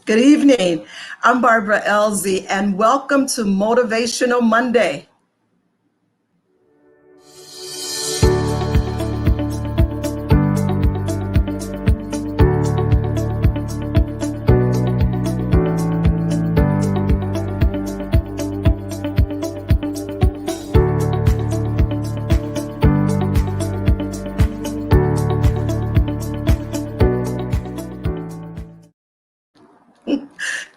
Good evening. I'm Barbara Elsie, and welcome to Motivational Monday.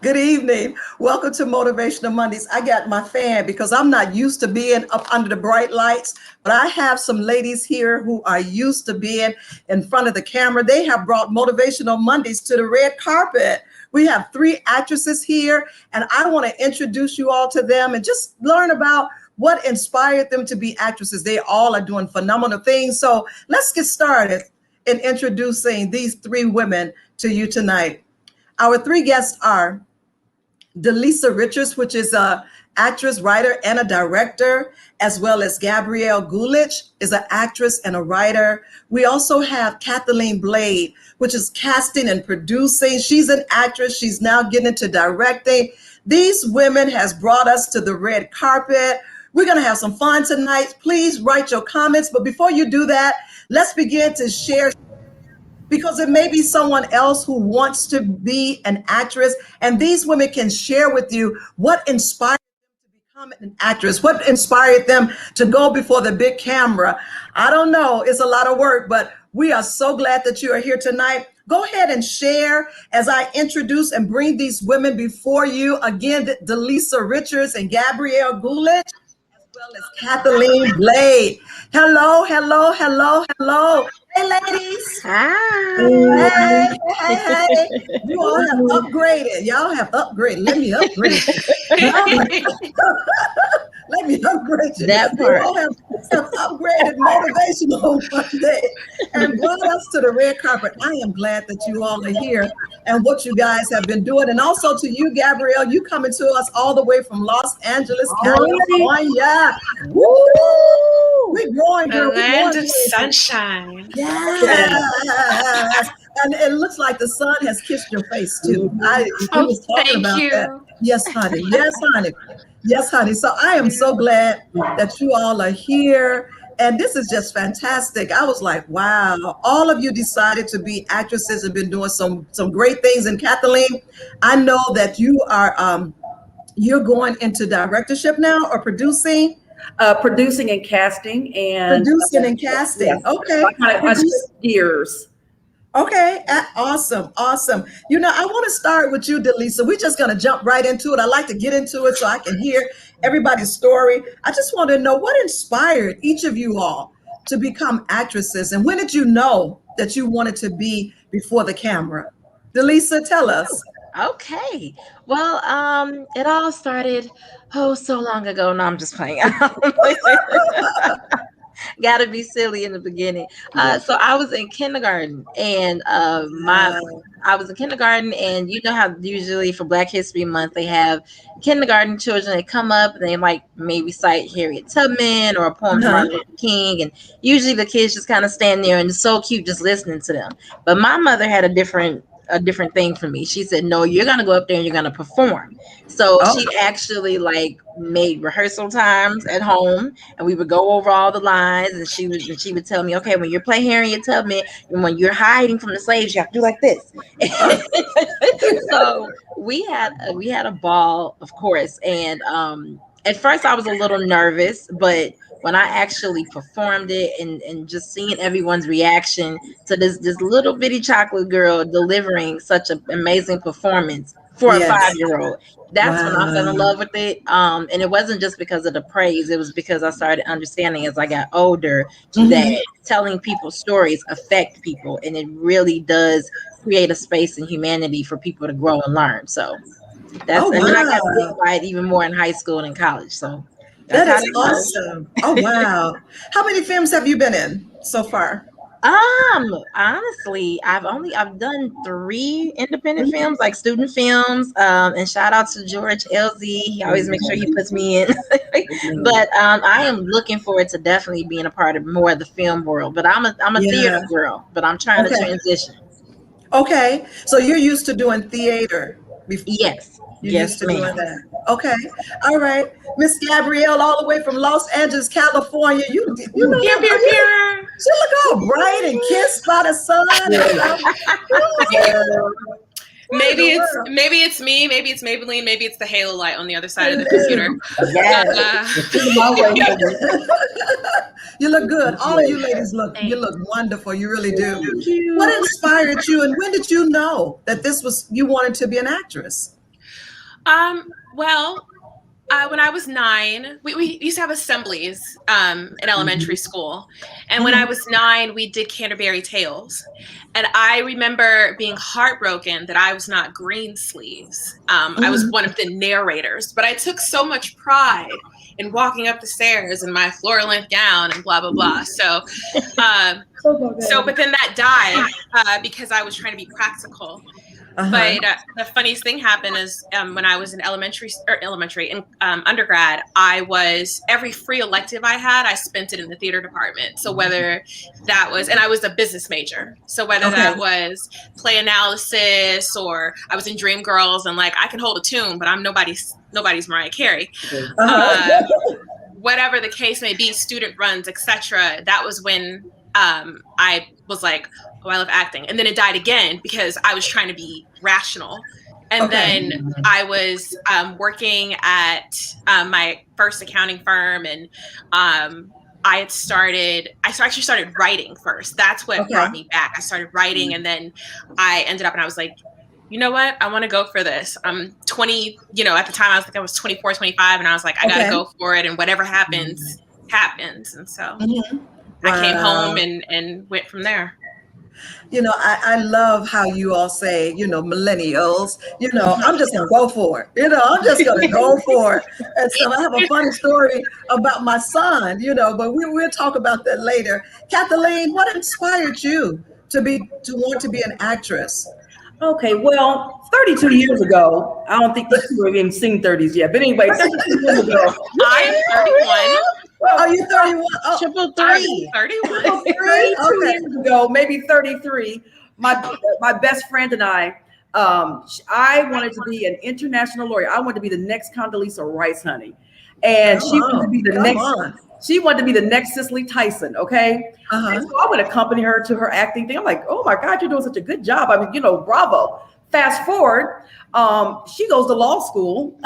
Good evening. Welcome to Motivational Mondays. I got my fan because I'm not used to being up under the bright lights, but I have some ladies here who are used to being in front of the camera. They have brought Motivational Mondays to the red carpet. We have three actresses here, and I want to introduce you all to them and just learn about what inspired them to be actresses. They all are doing phenomenal things. So let's get started in introducing these three women to you tonight. Our three guests are Delysa Richards, which is a actress, writer, and a director, as well as Gabrielle is an actress and a writer. We also have Kathleen Blade, which is casting and producing. She's an actress. She's now getting into directing. These women has brought us to the red carpet. We're going to have some fun tonight. Please write your comments. But before you do that, let's begin to share, because it may be someone else who wants to be an actress, and these women can share with you what inspired them to become an actress, what inspired them to go before the big camera. I don't know, it's a lot of work, but we are so glad that you are here tonight. Go ahead and share as I introduce and bring these women before you. Again, Delysa Richards and Gabrielle Gulich, as well as Kathleen Blade. Hello, hello, hello, hello. Hey, ladies. Hi. Hey. You all have upgraded. Y'all have upgraded. Let me upgrade you. Let me upgrade you. That part. You all have upgraded Motivational Monday and brought us to the red carpet. I am glad that you all are here and what you guys have been doing. And also to you, Gabrielle, you coming to us all the way from Los Angeles, California. Woo! We're growing, girl. The land of sunshine. Yes. And it looks like the sun has kissed your face too. I was talking about that. Yes, honey. Yes, honey. Yes, honey. So I am so glad that you all are here. And this is just fantastic. I was like, wow, all of you decided to be actresses and been doing some great things. And Kathleen, I know that you are you're going into directorship now or producing. Producing and casting Casting. Yes. Okay. I switched gears. Okay, awesome, awesome. You know, I want to start with you, Delysa. We're just going to jump right into it. I like to get into it so I can hear everybody's story. I just want to know what inspired each of you all to become actresses, and when did you know that you wanted to be before the camera? Delysa, tell us. Okay. Well, it all started so long ago. No, I'm just playing. Gotta be silly in the beginning. So I was in kindergarten, and I was in kindergarten, and you know how usually for Black History Month they have kindergarten children that come up and they might maybe cite Harriet Tubman or a poem from Martin Luther King, and usually the kids just kind of stand there and it's so cute just listening to them. But my mother had a different thing for me. She said, no, you're gonna go up there and you're gonna perform. So she actually like made rehearsal times at home, and we would go over all the lines, and she would tell me, okay, when you're playing Harriet Tubman and when you're hiding from the slaves, you have to do like this. So we had a ball, of course, and at first I was a little nervous, but when I actually performed it and just seeing everyone's reaction to this little bitty chocolate girl delivering such an amazing performance for a 5-year-old, that's when I fell in love with it. And it wasn't just because of the praise. It was because I started understanding as I got older that telling people stories affect people, and it really does create a space in humanity for people to grow and learn. So that's and then I got bit by it even more in high school and in college. So that is awesome. Oh, wow. How many films have you been in so far? Honestly, I've done 3 independent films, like student films. And shout out to George LZ. He always makes sure he puts me in. But I am looking forward to definitely being a part of more of the film world. But I'm a theater girl, but I'm trying to transition. Okay. So you're used to doing theater. Yes. You Yes, used to ma'am. doing that. Okay. All right. Miss Gabrielle, all the way from Los Angeles, California. You know Pew, that. pew, pew. She look all bright and kissed by the sun. What in the world? Maybe it's me, maybe it's Maybelline, maybe it's the halo light on the other side of the Hello. computer. Yes. Uh, My way. You look good. All of you ladies you Thanks. look wonderful. You really do. Thank you. What inspired you, and when did you know that this was you wanted to be an actress? Well, when I was 9, we used to have assemblies in elementary school. And when I was 9, we did Canterbury Tales. And I remember being heartbroken that I was not Green Sleeves. I was one of the narrators, but I took so much pride in walking up the stairs in my floor-length gown and blah, blah, blah. So, but then that died because I was trying to be practical. But the funniest thing happened is when I was in undergrad, I was every free elective I had, I spent it in the theater department. So whether that was, and I was a business major. So whether that was play analysis or I was in Dreamgirls and like I can hold a tune, but I'm nobody's Mariah Carey. Whatever the case may be, student runs, etc. That was when I was like, oh, I love acting. And then it died again because I was trying to be rational. And then I was working at my first accounting firm, and I actually started writing first. That's what brought me back. I started writing, and then I ended up, and I was like, you know what? I want to go for this. I'm 20, at the time I was 24, 25, and I was like, I got to go for it. And whatever happens, happens. And so I came home and went from there. I love how you all say, millennials, I'm just going to go for it. I'm just going to go for it. And so I have a funny story about my son, but we'll talk about that later. Kathleen, what inspired you to want to be an actress? Okay, well, 32 years ago, I don't think you were even seen 30s yet. But anyway, 32 years ago. I'm 31. Oh, you're 31. Oh, Triple I'm 3. 31. 32 years ago, maybe 33, my best friend and I wanted to be an international lawyer. I wanted to be the next Delysa Rice, honey. And she wanted to be the next. She wanted to be the next Cicely Tyson, okay? And so I would accompany her to her acting thing. I'm like, oh my God, you're doing such a good job. I mean, bravo. Fast forward, she goes to law school,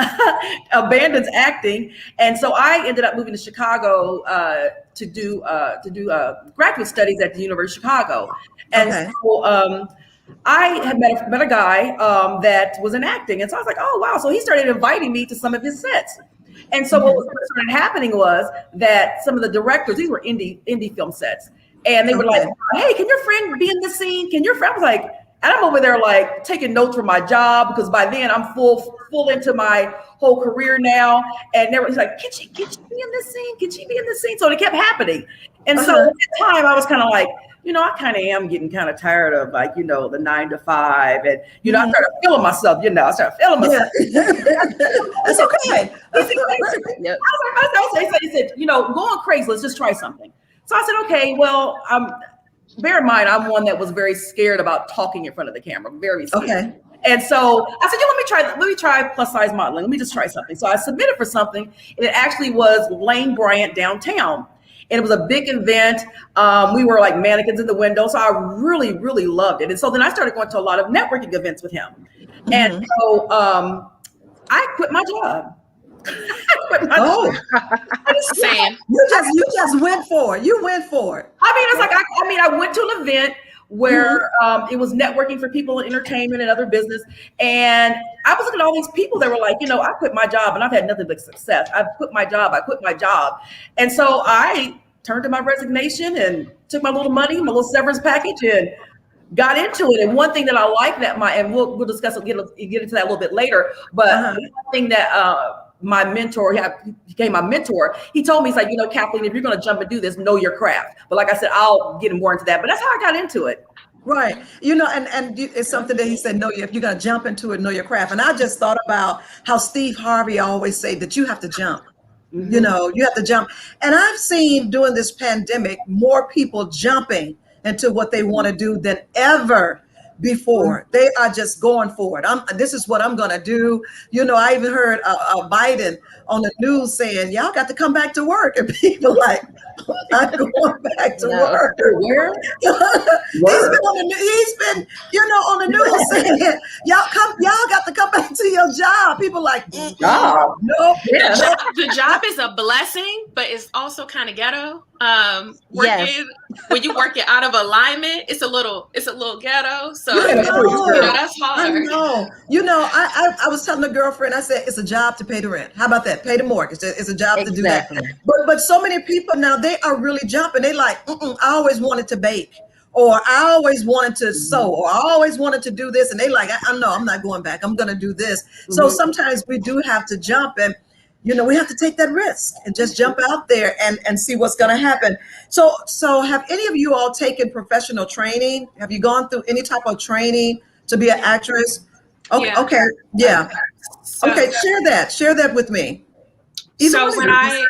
abandons acting. And so I ended up moving to Chicago to do graduate studies at the University of Chicago. And so I had met a guy that was in acting. And so I was like, oh, wow. So he started inviting me to some of his sets. And so what started happening was that some of the directors, these were indie film sets, and they were like, hey, can your friend be in this scene? Can your friend? I was like, and I'm over there like taking notes for my job because by then I'm full into my whole career now. And everyone's like, can she be in this scene? Can she be in this scene? So it kept happening. And so at the time I was kind of like, I kind of am getting kind of tired of like, the 9 to 5. And, I started feeling myself, I started feeling myself. That's okay. He said, going crazy, let's just try something. So I said, okay, well, bear in mind, I'm one that was very scared about talking in front of the camera, very scared. Okay. And so I said, let me try plus size modeling. Let me just try something. So I submitted for something, and it actually was Lane Bryant downtown. And it was a big event. We were like mannequins in the window. So I really, really loved it. And so then I started going to a lot of networking events with him. And so I quit my job. Same. You just went for it. You went for it. I mean, it's like, I went to an event where it was networking for people in entertainment and other business. And I was looking at all these people that were like, I quit my job and I've had nothing but success. I quit my job. And so I turned in my resignation and took my little money, my little severance package, and got into it. And one thing that I like and we'll discuss it, get into that a little bit later. But one thing that my mentor, he became my mentor. He told me, he's like, Kathleen, if you're going to jump and do this, know your craft. But like I said, I'll get more into that. But that's how I got into it. Right. And it's something that he said, if you're going to jump into it, know your craft. And I just thought about how Steve Harvey always said that you have to jump. You have to jump. And I've seen during this pandemic, more people jumping into what they want to do than ever before. They are just going for it. This is what I'm going to do. You know, I even heard Biden on the news saying, y'all got to come back to work. And people like, I'm not going back to work. Where? He's been, you know, on the news saying, y'all got to come back to your job. People like, Job. nope. Yeah. The job is a blessing, but it's also kind of ghetto. When you work it out of alignment, it's a little ghetto. So that's hard. I know. You know, I was telling a girlfriend, I said, it's a job to pay the rent. How about that? Pay the mortgage. It's a job to do that. But so many people now, they are really jumping. They like, I always wanted to bake, or I always wanted to sew, or I always wanted to do this. And they like, I know I'm not going back. I'm going to do this. So sometimes we do have to jump, and you know, we have to take that risk and just jump out there and see what's going to happen. So have any of you all taken professional training? Have you gone through any type of training to be an actress? Okay. Yeah. Okay. Yeah. So, okay. Share that with me. So when I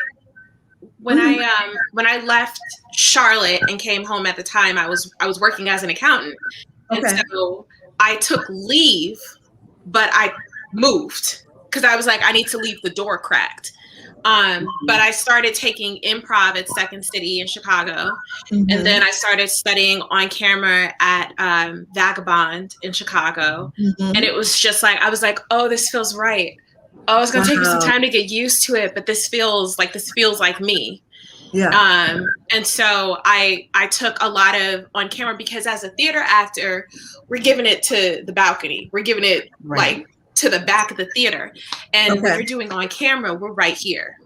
left Charlotte and came home at the time, I was working as an accountant. And so I took leave, but I moved because I was like, I need to leave the door cracked. But I started taking improv at Second City in Chicago. And then I started studying on camera at Vagabond in Chicago. And it was just like, I was like, oh, this feels right. Oh, it's going to take me some time to get used to it, but this feels like me. Yeah. And so I took a lot of on camera because as a theater actor, we're giving it to the balcony. We're giving it like to the back of the theater. And when you're doing on camera, we're right here.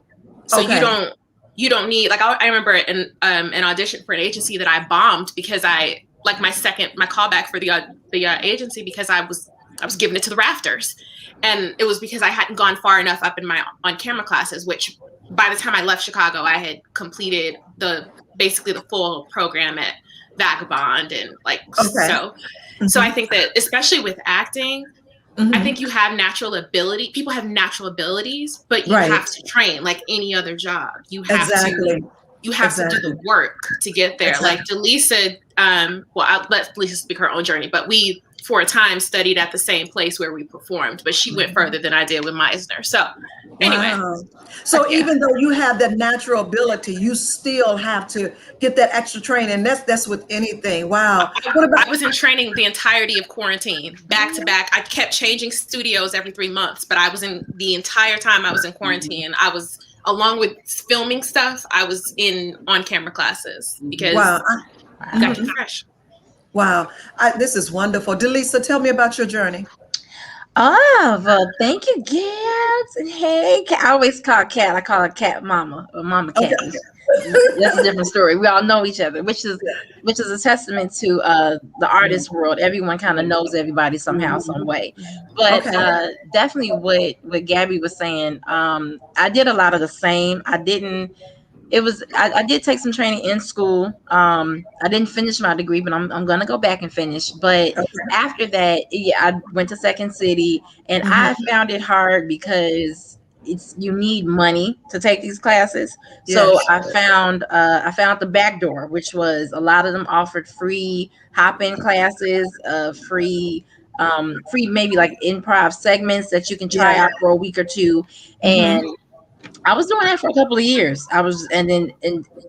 So you don't need, like, I remember an audition for an agency that I bombed because my callback for the agency, because I was giving it to the rafters. And it was because I hadn't gone far enough up in my on camera classes, which by the time I left Chicago, I had completed basically the full program at Vagabond. And so I think that especially with acting, I think you have natural ability. People have natural abilities, but you have to train like any other job. You have to do the work to get there. Like Delysa, I'll let Delysa speak her own journey, but we for a time studied at the same place where we performed, but she went further than I did with Meisner. So anyway. Wow. So even though you have that natural ability, you still have to get that extra training. That's with anything. Wow. I was in training the entirety of quarantine, back to back. I kept changing studios every 3 months, but I was in the entire time I was in quarantine. I was, along with filming stuff, I was in on-camera classes because I got to fresh. Wow. This is wonderful. Delysa, tell me about your journey. Oh, well, thank you, Gabs. Hey, I always call Kat. I call her Cat Mama or Mama Cat. Okay. That's a different story. We all know each other, which is a testament to the artist world. Everyone kind of knows everybody somehow, some way. But definitely what Gabby was saying, I did a lot of the same. I did take some training in school. I didn't finish my degree, but I'm gonna go back and finish. But after that, I went to Second City, and I found it hard because you need money to take these classes. Yes. So I found the back door, which was a lot of them offered free hop-in classes, free maybe like improv segments that you can try out for a week or two, and I was doing that for a couple of years. And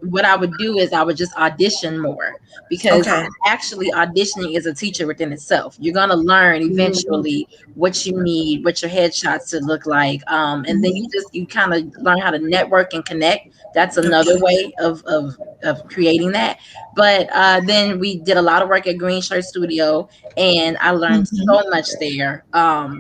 what I would do is I would just audition more, because actually auditioning is a teacher within itself. You're going to learn eventually what you need, what your headshots should look like. And then you kind of learn how to network and connect. That's another way of creating that. But then we did a lot of work at Green Shirt Studio, and I learned so much there.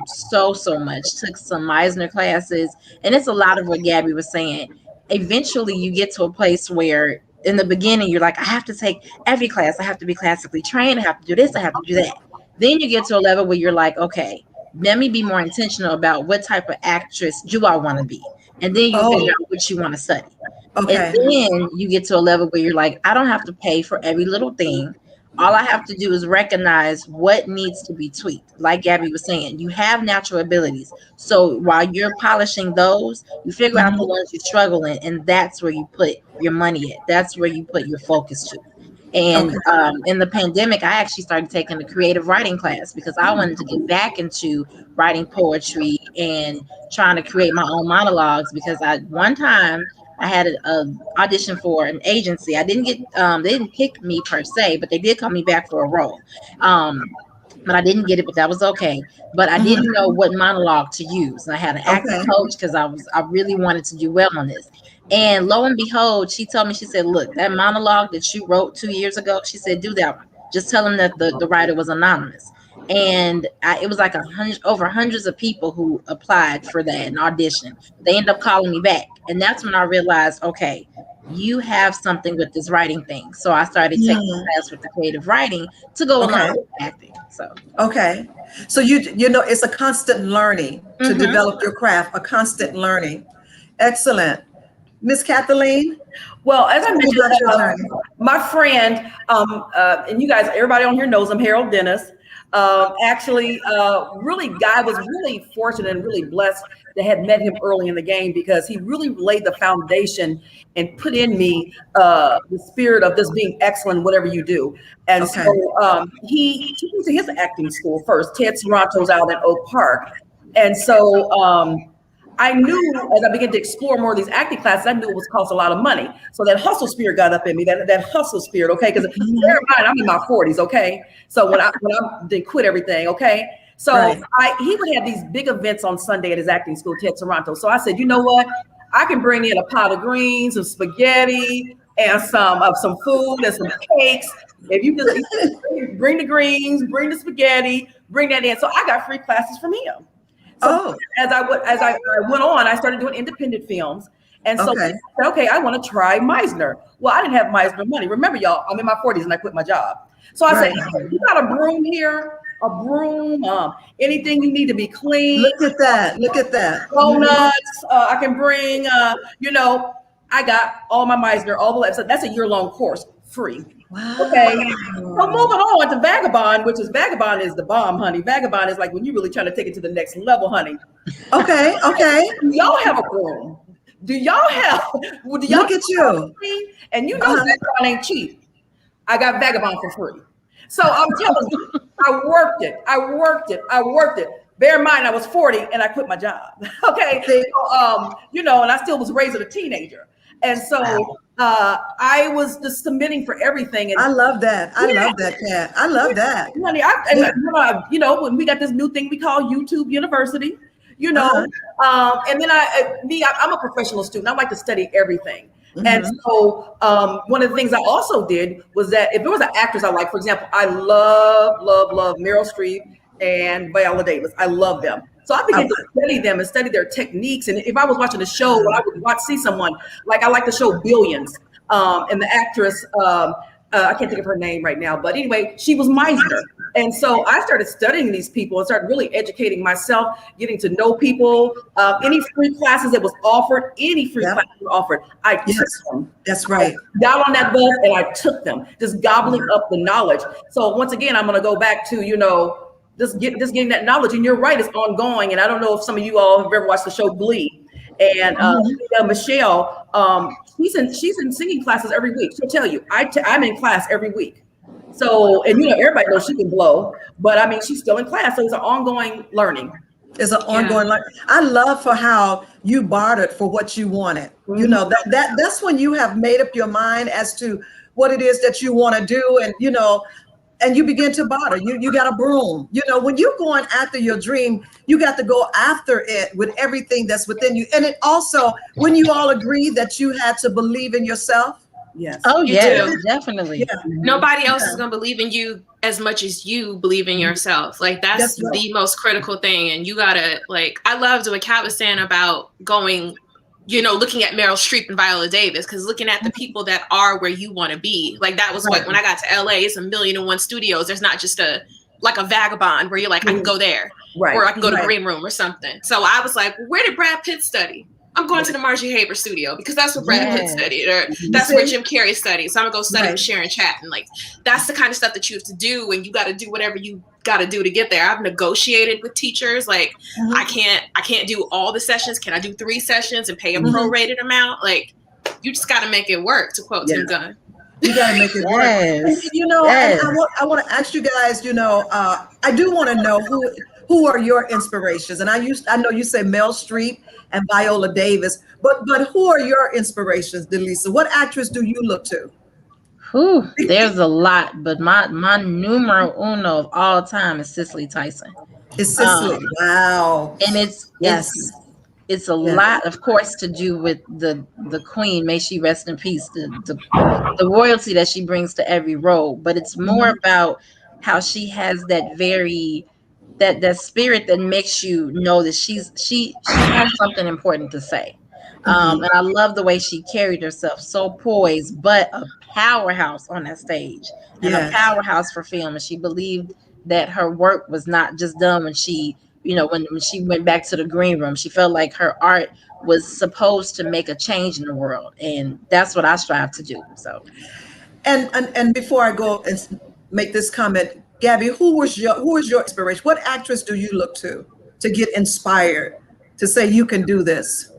So much. Took some Meisner classes, and it's a lot of what Gabby was saying. Eventually you get to a place where in the beginning you're like, I have to take every class. I have to be classically trained. I have to do this. I have to do that. Then you get to a level where you're like, okay, let me be more intentional about what type of actress do I want to be. And then you figure out what you want to study. And then you get to a level where you're like, I don't have to pay for every little thing. All I have to do is recognize what needs to be tweaked. Like Gabby was saying, you have natural abilities. So while you're polishing those, you figure out the ones you struggle in, and that's where you put your money at. That's where you put your focus to. And in the pandemic, I actually started taking a creative writing class because I wanted to get back into writing poetry and trying to create my own monologues. Because one time I had an audition for an agency. I didn't get they didn't pick me per se, but they did call me back for a role. But I didn't get it, but that was okay. But I didn't know what monologue to use. I had an acting coach because I really wanted to do well on this. And lo and behold, she told me, she said, look, that monologue that you wrote 2 years ago, she said, do that one. Just tell them that the writer was anonymous. And it was like over hundreds of people who applied for that and auditioned. They ended up calling me back. And that's when I realized, okay, you have something with this writing thing. So I started taking a class with the creative writing to go along with acting. So you know, it's a constant learning to develop your craft, a constant learning. Excellent. Miss Kathleen? Well, as I mentioned, my friend, and you guys, everybody on here knows him, Harold Dennis. Actually, I was really fortunate and really blessed to have met him early in the game because he really laid the foundation and put in me the spirit of this being excellent, whatever you do. And so he took me to his acting school first, Ted Saranto's out in Oak Park. And so I knew as I began to explore more of these acting classes, I knew it was cost a lot of money. So that hustle spirit got up in me, that hustle spirit, okay? Because bear in mind, I'm in my 40s, okay? So when I did quit everything, okay? So he would have these big events on Sunday at his acting school, Ted Saranto. So I said, you know what? I can bring in a pot of greens, some spaghetti, and some food and some cakes. If you just bring the greens, bring the spaghetti, bring that in. So I got free classes from him. So as I went on, I started doing independent films. And so I said, okay, I want to try Meisner. Well, I didn't have Meisner money. Remember, y'all, I'm in my 40s and I quit my job. So I said, you got a broom here? A broom, anything you need to be clean. Look at that. Look at that. Donuts. I can bring, I got all my Meisner, all the way. So that's a year-long course, free. Wow. Okay. So moving on to Vagabond, Vagabond is the bomb, honey. Vagabond is like when you're really trying to take it to the next level, honey. Okay. Do y'all have a broom? Do y'all Look at you. And you know Vagabond ain't cheap. I got Vagabond for free. So I'm telling you, I worked it. Bear in mind, I was 40 and I quit my job. Okay. So, and I still was raising a teenager. And so I was just submitting for everything. And I love that. I love that, Kat. I love that. Honey, when we got this new thing we call YouTube University, and then I'm a professional student. I like to study everything. And so one of the things I also did was that if there was an actress I like, for example, I love Meryl Streep and Viola Davis. I love them. So I began to study them and study their techniques. And if I was watching a show, I would see someone, like I like the show Billions, and the actress, I can't think of her name right now, but anyway, she was Meisner. And so I started studying these people and started really educating myself, getting to know people. Any free classes that was offered, I took them. That's right. I got on that bus and I took them, just gobbling up the knowledge. So once again, I'm going to go back to, just getting that knowledge. And you're right, it's ongoing. And I don't know if some of you all have ever watched the show Glee. And Michelle, she's in singing classes every week. She'll tell you, I'm in class every week. So, and everybody knows she can blow, but I mean, she's still in class. So it's an ongoing learning. It's an ongoing learning. I love for how you bartered for what you wanted. That's when you have made up your mind as to what it is that you want to do. And, and you begin to barter. You got a broom. When you're going after your dream, you got to go after it with everything that's within you. And it also, when you all agree that you had to believe in yourself. Yes. Oh, yeah, definitely. Yeah. Nobody else is going to believe in you as much as you believe in yourself. Like that's right. The most critical thing. And you got to I loved what Kat was saying about going, looking at Meryl Streep and Viola Davis, because looking at the people that are where you want to be, that was when I got to LA, it's 1,000,001 studios. There's not just a Vagabond where you're I can go there, or I can go to Green Room or something. So I was like, where did Brad Pitt study? I'm going to the Margie Haber studio because that's where Brad Pitt studied, or that's where Jim Carrey studied. So I'm gonna go study with Sharon Chapman. That's the kind of stuff that you have to do, and you got to do whatever you got to do to get there. I've negotiated with teachers. I can't do all the sessions. Can I do 3 sessions and pay a prorated amount? You just got to make it work, to quote Tim Gunn. You got to make it work. And, Yes. you know, Yes. and I want to ask you guys, you know, I do want to know who are your inspirations. And I know you say Mel Streep and Viola Davis, but who are your inspirations, Delysa? What actress do you look to? Whew, there's a lot, but my numero uno of all time is Cicely Tyson. It's Cicely. Um, Wow. and Yes. it's a Yes. lot, of course, to do with the queen. May she rest in peace. The royalty that she brings to every role, but it's more about how she has that spirit that makes you know that she has something important to say. And I love the way she carried herself, so poised, but a powerhouse on that stage, and a Yes. powerhouse for film. And she believed that her work was not just done when she, when she went back to the green room. She felt like her art was supposed to make a change in the world, and that's what I strive to do. So, And before I go and make this comment, Gabby, who is your inspiration? What actress do you look to get inspired to say you can do this?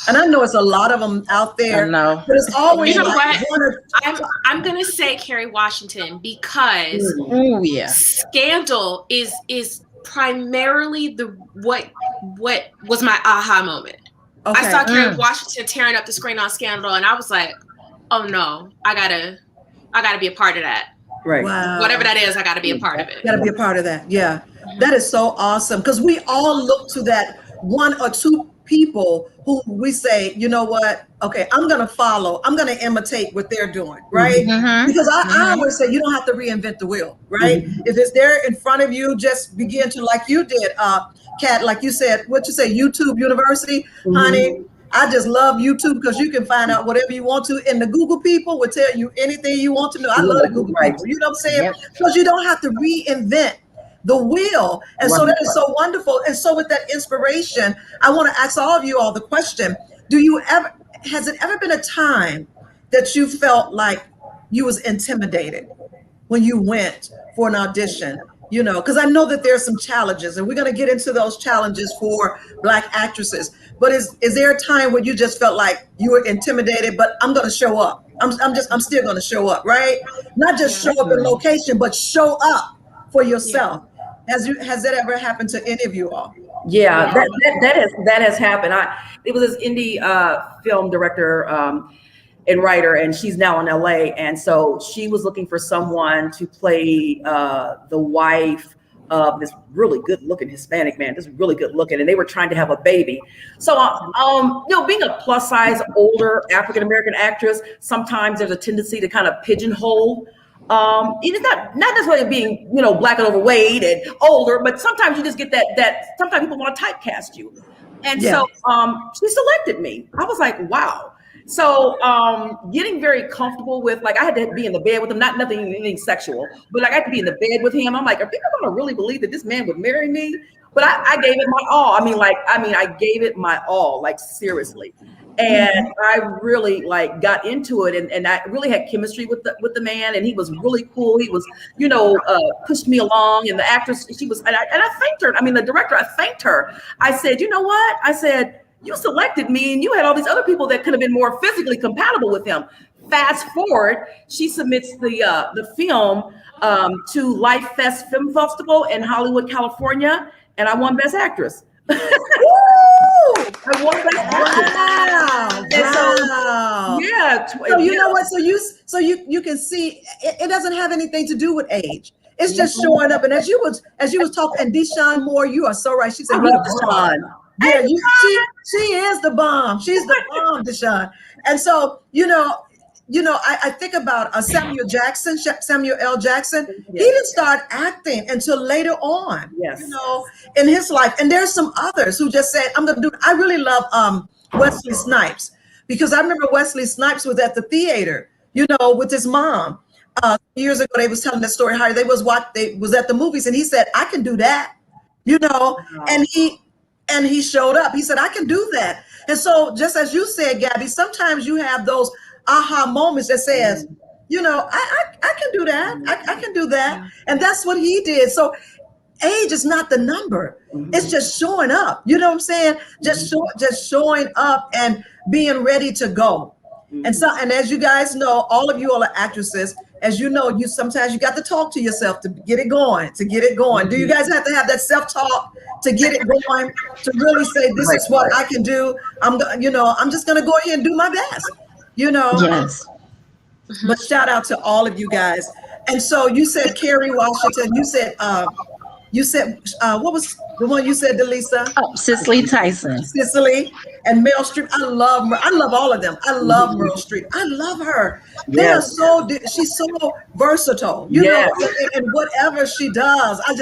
And I know it's a lot of them out I there, know. but it's always You know like what? one or I'm gonna say Kerry Washington because Oh yeah. Scandal is primarily what was my aha moment. okay. I saw Kerry Washington tearing up the screen on Scandal, and I was like, oh no, I gotta be a part of that. Right. Wow. Whatever that is, I gotta be a part of it. Got to be a part of that. Yeah. That is so awesome because we all look to that one or two people who we say, you know what? Okay, I'm going to follow. I'm going to imitate what they're doing, right? Because I always say you don't have to reinvent the wheel, right? If it's there in front of you, just begin to, like you did, Kat, like you said, what you say, YouTube University, honey. I just love YouTube because you can find out whatever you want to, and the Google people will tell you anything you want to know. I love the Google people. You know what I'm saying? Because you don't have to reinvent the wheel. And so that is so wonderful. And so with that inspiration, I want to ask all of you all the question, has it ever been a time that you felt like you was intimidated when you went for an audition? You know, because I know that there's some challenges, and we're going to get into those challenges for Black actresses. But is there a time when you just felt like you were intimidated, but I'm going to show up? I'm still going to show up, right? Not just show up in location, but show up for yourself. Has that ever happened to any of you all? Yeah, that has happened. It was this indie film director and writer, and she's now in LA. And so she was looking for someone to play the wife of this really good looking Hispanic man, just really good looking, and they were trying to have a baby. So, being a plus size, older African-American actress, sometimes there's a tendency to kind of pigeonhole. It's not necessarily being, Black and overweight and older, but sometimes you just get that sometimes people want to typecast you. And so she selected me. I was like, wow. So getting very comfortable with, like, I had to be in the bed with him, anything sexual, but like I had to be in the bed with him. I'm like, are people gonna really believe that this man would marry me? But I gave it my all. I gave it my all, like seriously. And I really got into it, and I really had chemistry with the man, and he was really cool. He was, pushed me along, and the actress, she was, and I thanked her. I mean, the director, I thanked her. I said, you know what? I said, you selected me, and you had all these other people that could have been more physically compatible with him. Fast forward, she submits the film to Life Fest Film Festival in Hollywood, California, and I won Best Actress. I won Best Actress. Wow. So you know what? So you can see it doesn't have anything to do with age. It's just showing up. And as you was talking, and Deshaun Moore, you are so right. She said, Deshaun. Yeah, she is the bomb. She's the bomb, Deshaun. And so, I think about Samuel L. Jackson. He didn't start acting until later on, in his life. And there's some others who just said, I'm going to do it. I really love Wesley Snipes, because I remember Wesley Snipes was at the theater, with his mom. Years ago, they was telling that story, how they was at the movies, and he said, I can do that, and he showed up. He said, I can do that. And so just as you said, Gabby, sometimes you have those aha moments that says, I can do that. I can do that. And that's what he did. So age is not the number. It's just showing up. You know what I'm saying? Just showing up and being ready to go. And so, and as you guys know, all of you all are actresses. As you know, you sometimes you got to talk to yourself to get it going, Do you guys have to have that self-talk to get it going, to really say, this is what I can do. I'm just going to go ahead and do my best, Yes. But shout out to all of you guys. And so you said Kerry Washington, you said what was the one you said, Delysa? Oh, Cicely Tyson. Cicely and Meryl Streep. I love all of them. I love Meryl Streep. I love her. They are she's so versatile, you know, and whatever she does, I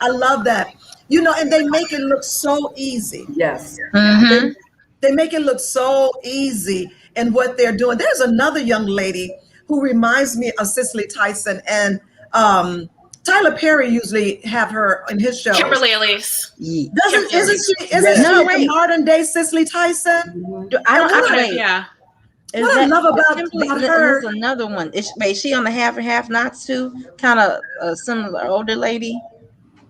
love that. And they make it look so easy. Yes. They make it look so easy in what they're doing. There's another young lady who reminds me of Cicely Tyson, and Tyler Perry usually have her in his shows. Kimberly Elise. Isn't she a modern day Cicely Tyson? Yeah. What I love about her. There's another one. Is she on the Half and Half Nots too? Kind of similar older lady.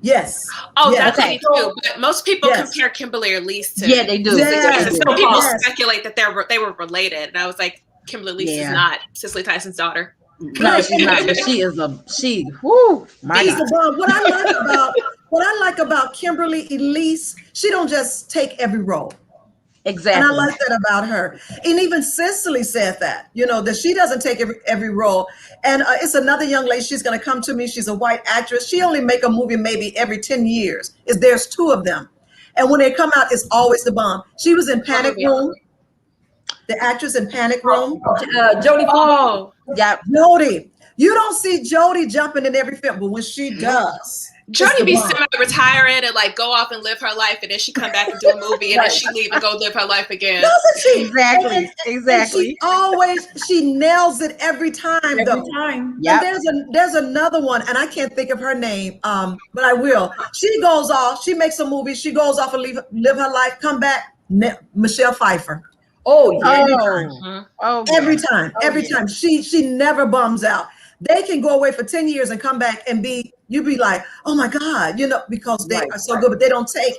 Yes. Oh, yes. that's me too. But most people compare Kimberly Elise to. Yeah, they do. Some people speculate that they were related, and I was like, Kimberly Elise is not Cicely Tyson's daughter. No, she's not. But she is my God. What I like about Kimberly Elise, she don't just take every role. Exactly. And I like that about her. And even Cicely said that, that she doesn't take every role. And it's another young lady, she's going to come to me. She's a white actress. She only make a movie maybe every 10 years. There's 2 of them. And when they come out, it's always the bomb. She was in Panic Room. The actress in Panic Room. Jodie. Oh, yeah. Jodie. You don't see Jodie jumping in every film, but when she does, Jodie be semi-retiring and like go off and live her life, and then she come back and do a movie, and then she leave and go live her life again. Doesn't she? Exactly. And she nails it every time. Every time. Yep. And there's another one, and I can't think of her name, but I will. She goes off. She makes a movie. She goes off and live her life. Come back. Michelle Pfeiffer. Oh yeah. Every time. She never bums out. They can go away for 10 years and come back and you'd be like, oh my God, because they are so good, but they don't take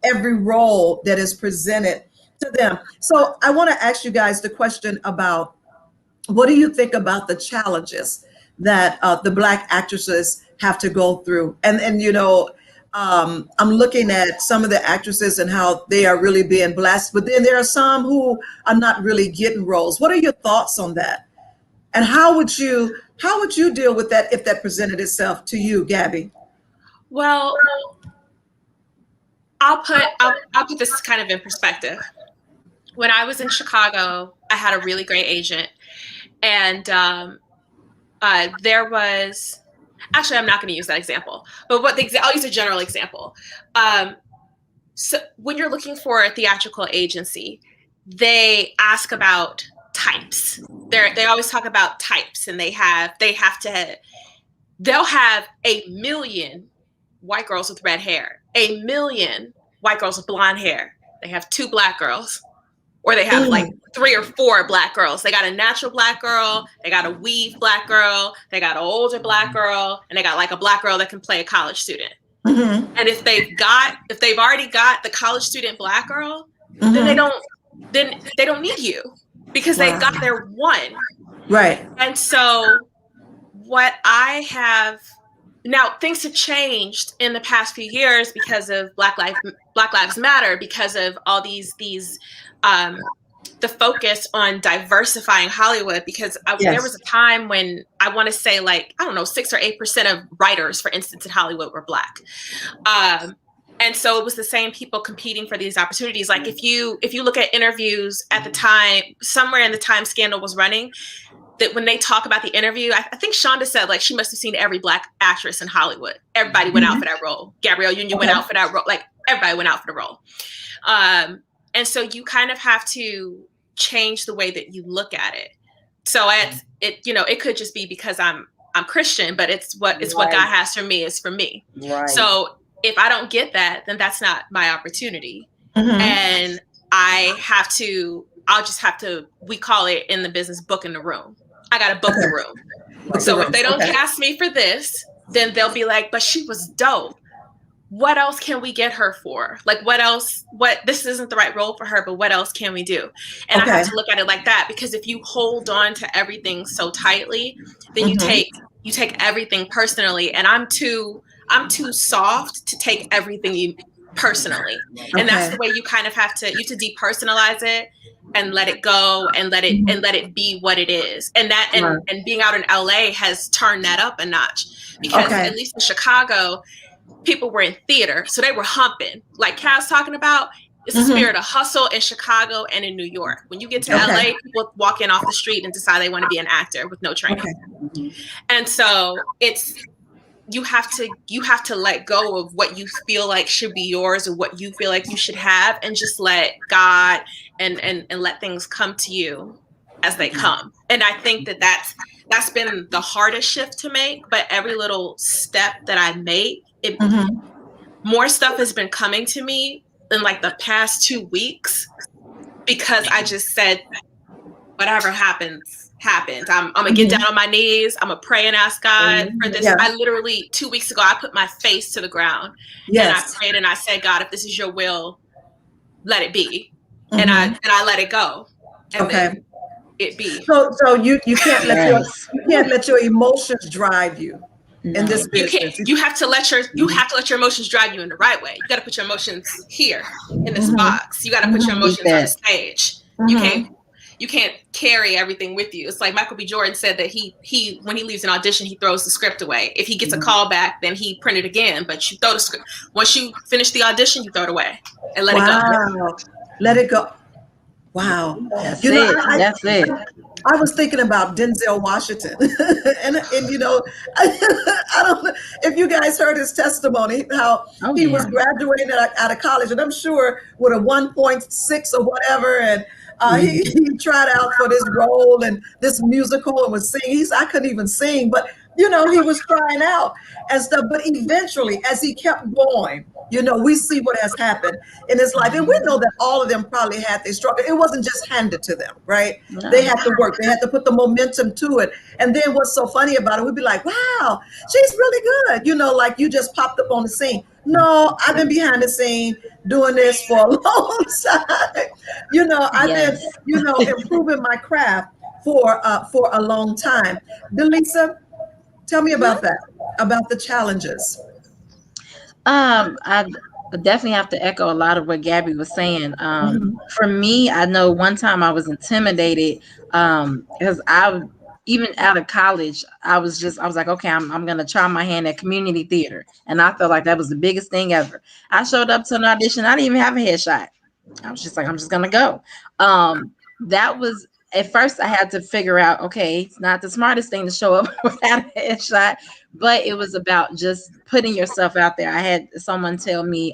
every role that is presented to them. So I want to ask you guys the question about, what do you think about the challenges that the Black actresses have to go through? And I'm looking at some of the actresses and how they are really being blessed, but then there are some who are not really getting roles. What are your thoughts on that? And how would you deal with that if that presented itself to you, Gabby? Well, I'll put this kind of in perspective. When I was in Chicago, I had a really great agent, and there was. Actually, I'm not going to use that example, but I'll use a general example. So when you're looking for a theatrical agency, they ask about types. They always talk about types, and they'll have 1 million white girls with red hair, 1 million white girls with blonde hair. They have 2 Black girls, or they have like 3 or 4 Black girls. They got a natural Black girl, they got a weave Black girl, they got an older Black girl, and they got like a Black girl that can play a college student. Mm-hmm. And if they've already got the college student Black girl, mm-hmm. then they don't need you, because they've got their one. Right. And so what I have now, things have changed in the past few years because of Black Lives Matter, because of all these the focus on diversifying Hollywood, because there was a time when I want to say 6 or 8% of writers, for instance, in Hollywood were Black. And so it was the same people competing for these opportunities. Like if you look at interviews at the time, somewhere in the time scandal was running, that when they talk about the interview, I think Shonda said she must have seen every Black actress in Hollywood. Everybody went out for that role. Gabrielle Union went out for that role. Everybody went out for the role. And so you kind of have to change the way that you look at it. So it could just be because I'm Christian, but it's what God has for me is for me. Right. So if I don't get that, then that's not my opportunity. Mm-hmm. And I'll just have to, we call it in the business, book in the room. I got to book the room. So if they don't cast me for this, then they'll be like, but she was dope. what else can we get her for? Like, this isn't the right role for her, but what else can we do? And I have to look at it like that, because if you hold on to everything so tightly, then you take everything personally. And I'm too soft to take everything personally. And that's the way you kind of have to depersonalize it and let it go and let it be what it is. And that, and being out in LA has turned that up a notch, because at least in Chicago, people were in theater, so they were humping. Like Cal's talking about, it's the spirit of hustle in Chicago and in New York. When you get to LA, people walk in off the street and decide they want to be an actor with no training. And so you have to let go of what you feel like should be yours, or what you feel like you should have, and just let God and let things come to you as they come. And I think that's been the hardest shift to make. But every little step that I make, more stuff has been coming to me in like the past 2 weeks, because I just said, whatever happens. I'm gonna get down on my knees. I'm gonna pray and ask God for this. I literally 2 weeks ago, I put my face to the ground and I prayed and I said, God, if this is your will, let it be. And I let it go. And then it be. So you can't let your emotions drive you in this business. You have to let your emotions drive you in the right way. You got to put your emotions here in this box. You got to put your emotions on the stage. You can't carry everything with you. It's like Michael B. Jordan said that he when he leaves an audition, he throws the script away. If he gets a call back, then he print it again. But you throw the script. Once you finish the audition, you throw it away and let it go. Let it go. Wow. That's it. I was thinking about Denzel Washington. and you know, I don't know if you guys heard his testimony, how he was graduating out of college, and I'm sure with a 1.6 or whatever, and he tried out for this role and this musical and was singing. I couldn't even sing, but you know, he was trying out and stuff. But eventually, as he kept going, you know, we see what has happened in his life. And we know that all of them probably had their struggle. It wasn't just handed to them, right? No. They had to work. They had to put the momentum to it. And then what's so funny about it, we'd be like, wow, she's really good. You know, like you just popped up on the scene. No, I've been behind the scene doing this for a long time. You know, I've been, you know, improving my craft for a long time. Delysa, tell me about that, about the challenges. I definitely have to echo a lot of what Gabby was saying. For me, I know one time I was intimidated because even out of college, I was like, okay, I'm going to try my hand at community theater. And I felt like that was the biggest thing ever. I showed up to an audition. I didn't even have a headshot. I was just like, I'm just going to go. That was, at first I had to figure out, okay, it's not the smartest thing to show up without a headshot, but it was about just putting yourself out there. I had someone tell me,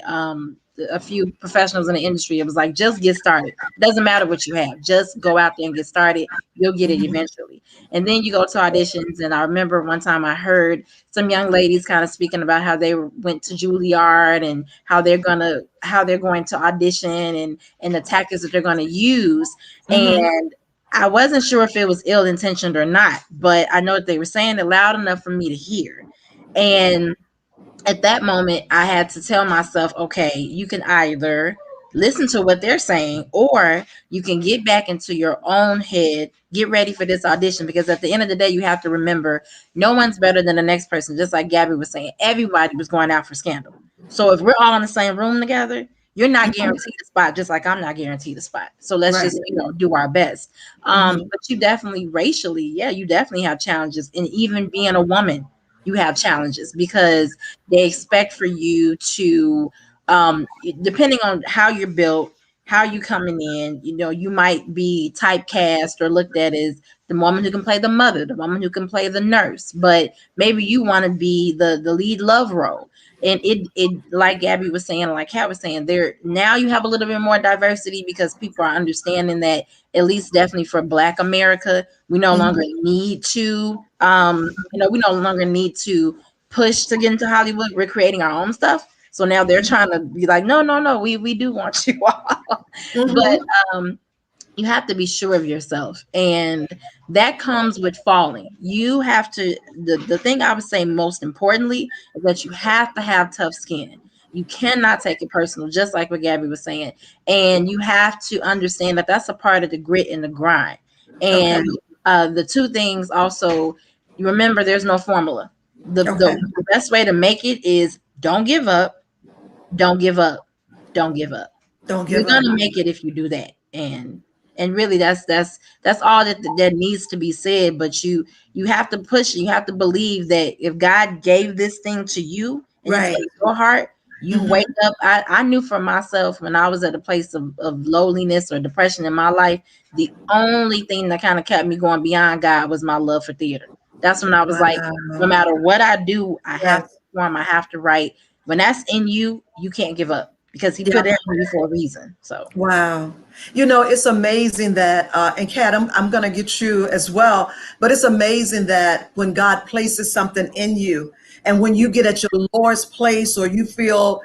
a few professionals in the industry, it was like, just get started. It doesn't matter what you have. Just go out there and get started. You'll get it eventually. And then you go to auditions. And I remember one time I heard some young ladies kind of speaking about how they went to Juilliard and how they're going to audition and the tactics that they're going to use. And I wasn't sure if it was ill-intentioned or not, but I know that they were saying it loud enough for me to hear. And at that moment, I had to tell myself, okay, you can either listen to what they're saying, or you can get back into your own head, get ready for this audition, because at the end of the day, you have to remember, no one's better than the next person. Just like Gabby was saying, everybody was going out for Scandal. So if we're all in the same room together, you're not guaranteed a spot, just like I'm not guaranteed a spot. So let's just, do our best. But you definitely racially, you definitely have challenges. And even being a woman, you have challenges because they expect for you to, depending on how you're built, how you coming in, you might be typecast or looked at as the woman who can play the mother, the woman who can play the nurse, but maybe you want to be the lead love role. And it like Gabby was saying, like Kat was saying, now you have a little bit more diversity because people are understanding that, at least definitely for Black America, we no longer need to, we no longer need to push to get into Hollywood. We're creating our own stuff. So now they're trying to be like, no, we do want you all. But you have to be sure of yourself. And that comes with falling. You have to, the thing I would say most importantly is that you have to have tough skin. You cannot take it personal, just like what Gabby was saying. And you have to understand that that's a part of the grit and the grind. And the two things also, you remember there's no formula. The best way to make it is don't give up, don't give up, don't give up. You're gonna make it if you do that. And really that's all that needs to be said. But you have to push, you have to believe that if God gave this thing to you and it's in your heart, you wake up. I knew for myself when I was at a place of lowliness or depression in my life, the only thing that kind of kept me going beyond God was my love for theater. That's when I was like, no matter what I do, I have to perform, I have to write. When that's in you, you can't give up, because he put it in you for a reason. So wow. It's amazing that, and Kat, I'm going to get you as well, but it's amazing that when God places something in you, and when you get at your lowest place, or you feel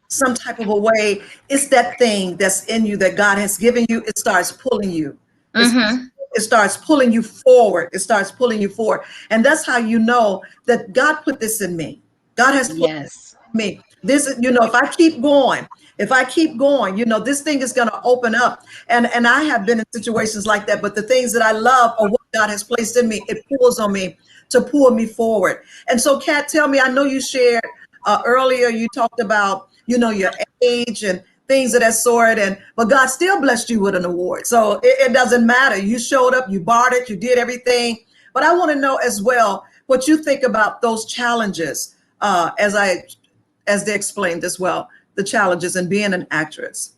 some type of a way, it's that thing that's in you that God has given you. It starts pulling you. It starts pulling you forward. It starts pulling you forward. And that's how you know that God put this in me. God has put this in me. This is, if I keep going, this thing is going to open up. And I have been in situations like that, but the things that I love or what God has placed in me, it pulls on me to pull me forward. And so, Kat, tell me, I know you shared earlier, you talked about, your age and things of that sort, but God still blessed you with an award. So it doesn't matter. You showed up, you barred it, you did everything. But I want to know as well what you think about those challenges, as they explained as well, the challenges in being an actress.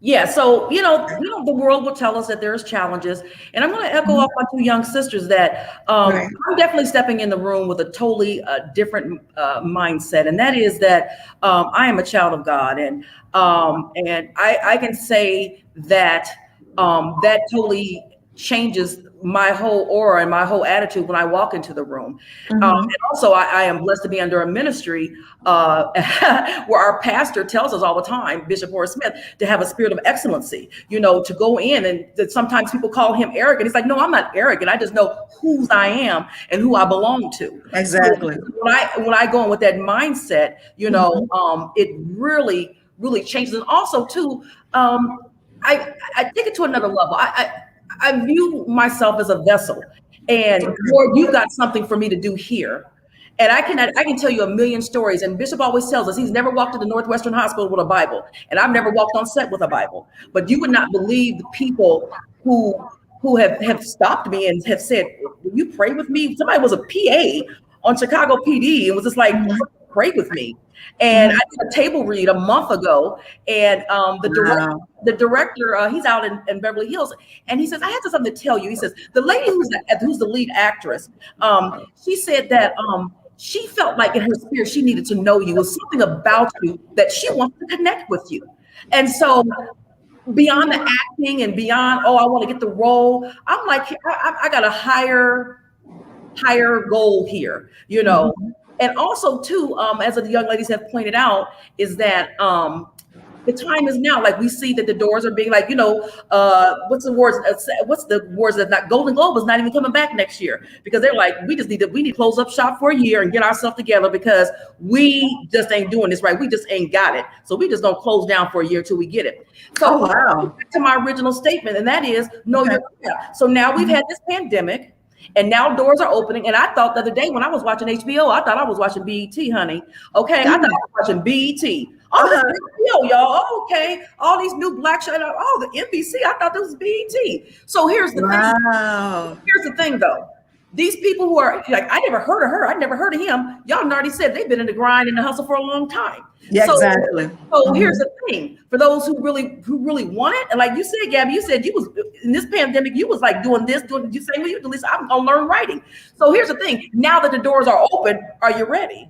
Yeah, so the world will tell us that there's challenges, and I'm going to echo off my two young sisters that I'm definitely stepping in the room with a totally different mindset, and that is that I am a child of God, and I can say that that totally changes my whole aura and my whole attitude when I walk into the room. And also I am blessed to be under a ministry where our pastor tells us all the time, Bishop Horace Smith, to have a spirit of excellency, to go in, and that sometimes people call him arrogant. He's like, no, I'm not arrogant. I just know whose I am and who I belong to. Exactly. So when I go in with that mindset, it really, really changes. And also too, I take it to another level. I view myself as a vessel, and Lord, you've got something for me to do here. And I can tell you a million stories. And Bishop always tells us he's never walked to the Northwestern Hospital with a Bible, and I've never walked on set with a Bible. But you would not believe the people who have stopped me and have said, "Will you pray with me?" Somebody was a PA on Chicago PD and was just like, "Pray with me." And I did a table read a month ago, and the director, he's out in Beverly Hills, and he says, I have something to tell you. He says, the lady who's the lead actress, she said that she felt like in her spirit she needed to know you. It was something about you that she wants to connect with you. And so beyond the acting and beyond, I want to get the role, I'm like, I got a higher goal here, And also too, as the young ladies have pointed out, is that the time is now. Like we see that the doors are being like, what's the words that not Golden Globe is not even coming back next year, because they're like, we need to close up shop for a year and get ourselves together, because we just ain't doing this right. We just ain't got it. So we just gonna close down for a year till we get it. So back to my original statement, and that is no, you're not. So now we've had this pandemic, and now doors are opening. And I thought the other day when I was watching HBO, I thought I was watching BET, honey. Okay, I thought I was watching BET. Oh, this HBO, y'all. Oh, okay, all these new black shows. Oh, the NBC. I thought this was BET. So here's the thing. Here's the thing, though. These people who are like, I never heard of her. I never heard of him. Y'all already said they've been in the grind and the hustle for a long time. Yeah, exactly. So here's the thing: for those who really want it, and like you said, Gabby, you said you was in this pandemic, you was like doing this, doing. You saying, well, you Delysa, I'm gonna learn writing. So here's the thing: now that the doors are open, are you ready?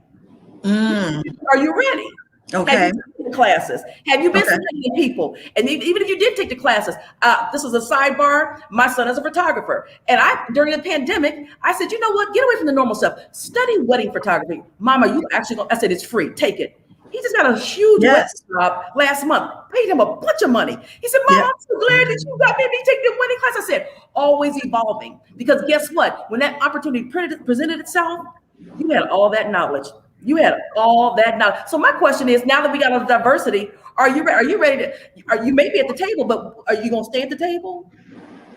Are you ready? Okay. Have you taken the classes? Have you been studying people? And even if you did take the classes, this is a sidebar. My son is a photographer, and during the pandemic, I said, you know what? Get away from the normal stuff. Study wedding photography, Mama. You actually? I said it's free. Take it. He just got a huge wedding job last month. Paid him a bunch of money. He said, Mom, I'm so glad that you got me to take the wedding class. I said, always evolving. Because guess what? When that opportunity presented itself, you had all that knowledge. You had all that knowledge. So my question is, now that we got all the diversity, are you ready to? You may be at the table, but are you gonna stay at the table?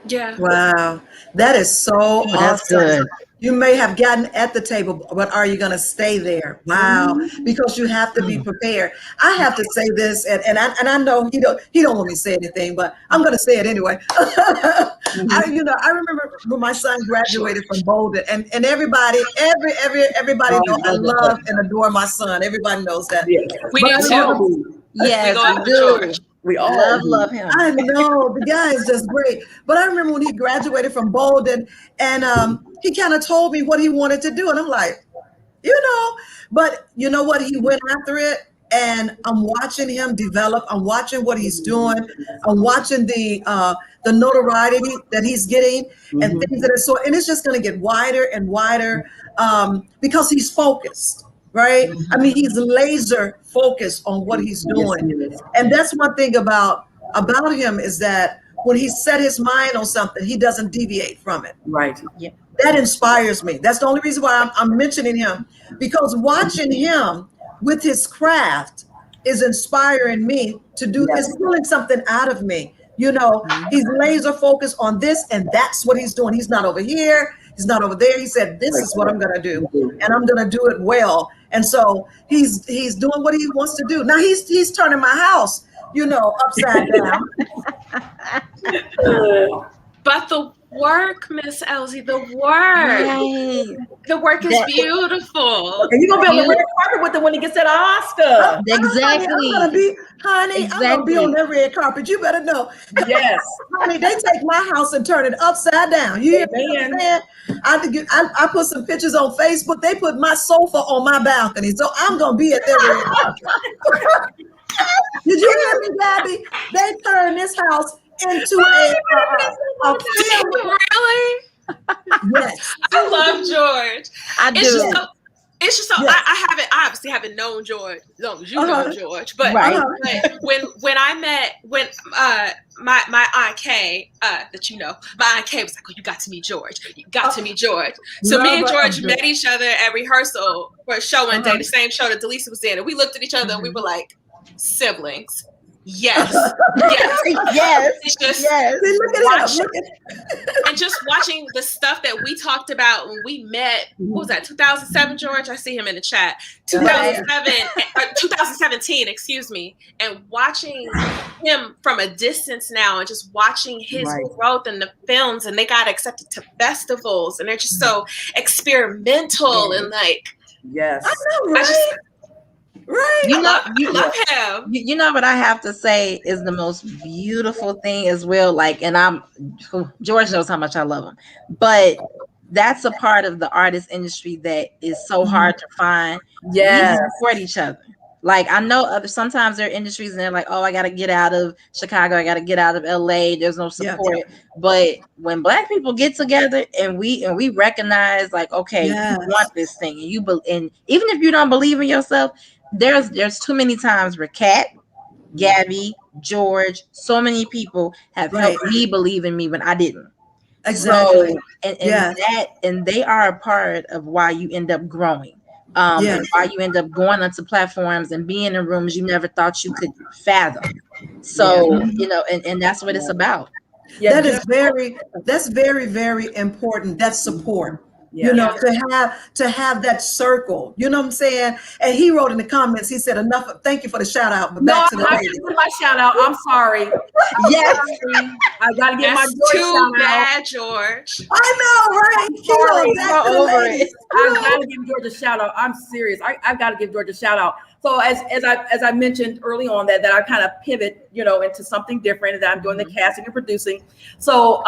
Yeah. Wow, that is so That's awesome. good. You may have gotten at the table, but are you going to stay there? Wow, because you have to be prepared. I have to say this, and I know he don't want me to say anything, but I'm going to say it anyway. I remember when my son graduated from Bolden, and everybody know I love and adore my son. Everybody knows that. Yeah. We But do I too. know- Yes, We go we after do. George. We all Love him. I know the guy is just great. But I remember when he graduated from Bolden, and he kind of told me what he wanted to do, and I'm like, but you know what? He went after it, and I'm watching him develop. I'm watching what he's doing. I'm watching the notoriety that he's getting and things that are so, and it's just going to get wider and wider because he's focused. Right? I mean, he's laser focused on what he's doing. Yes, And that's one thing about him is that when he set his mind on something, he doesn't deviate from it. right. That inspires me. That's the only reason why I'm mentioning him, because watching him with his craft is inspiring me to do, is pulling something out of me. He's laser focused on this, and that's what he's doing. He's not over here. He's not over there. He said, this is what I'm going to do, and I'm going to do it well. And so he's doing what he wants to do. Now he's turning my house, upside down. But the work, Miss Elsie, the work. Right. The work is beautiful. And you're gonna be on the red carpet with him when he gets that Oscar. Exactly. I'm gonna be on that red carpet. You better know. Yes. Honey, they take my house and turn it upside down. You hear me? I put some pictures on Facebook. They put my sofa on my balcony, so I'm gonna be at their red carpet. Did you hear me, Gabby? They turned this house into a Really? Yes. I love George. I do. It's just so Yes. I obviously haven't known George as long as you know George, but, Right. but when my Aunt Kay that my Aunt Kay was like, oh, you got to meet George. You got to meet George. So me and George met each other at rehearsal for a show one day, the same show that Delysa was in, and we looked at each other and we were like, siblings. Yes. Yes. Yes. It's just Yes. and just watching the stuff that we talked about when we met. What was that? 2007, George? I see him in the chat. 2017, excuse me. And watching him from a distance now, and just watching his growth in the films, and they got accepted to festivals, and they're just so experimental and like. Yes. I know, right? Right. You love him. You know what I have to say is the most beautiful thing as well. Like, and George knows how much I love him, but that's a part of the artist industry that is so hard to find. Yes. We support each other. Like, I know sometimes there are industries and they're like, oh, I got to get out of Chicago. I got to get out of LA. There's no support. Yeah. But when Black people get together and we recognize, like, okay, you want this thing, and even if you don't believe in yourself, there's too many times where Kat, Gabby, George, so many people have helped me believe in me when I didn't. Exactly. So, and they are a part of why you end up growing. And why you end up going onto platforms and being in rooms you never thought you could fathom. So, and that's what it's about. Yeah, that's very, very important. That support. To have that circle, you know what I'm saying? And he wrote in the comments, he said, enough. Thank you for the shout out. But back to the lady. My shout out. I'm sorry. Yes. I got to get my George too bad, out. George. I know, right? I got to give George a shout out. I'm serious. I've got to give George a shout out. So as I mentioned early on that I kind of pivot, into something different, that I'm doing the casting and producing. So,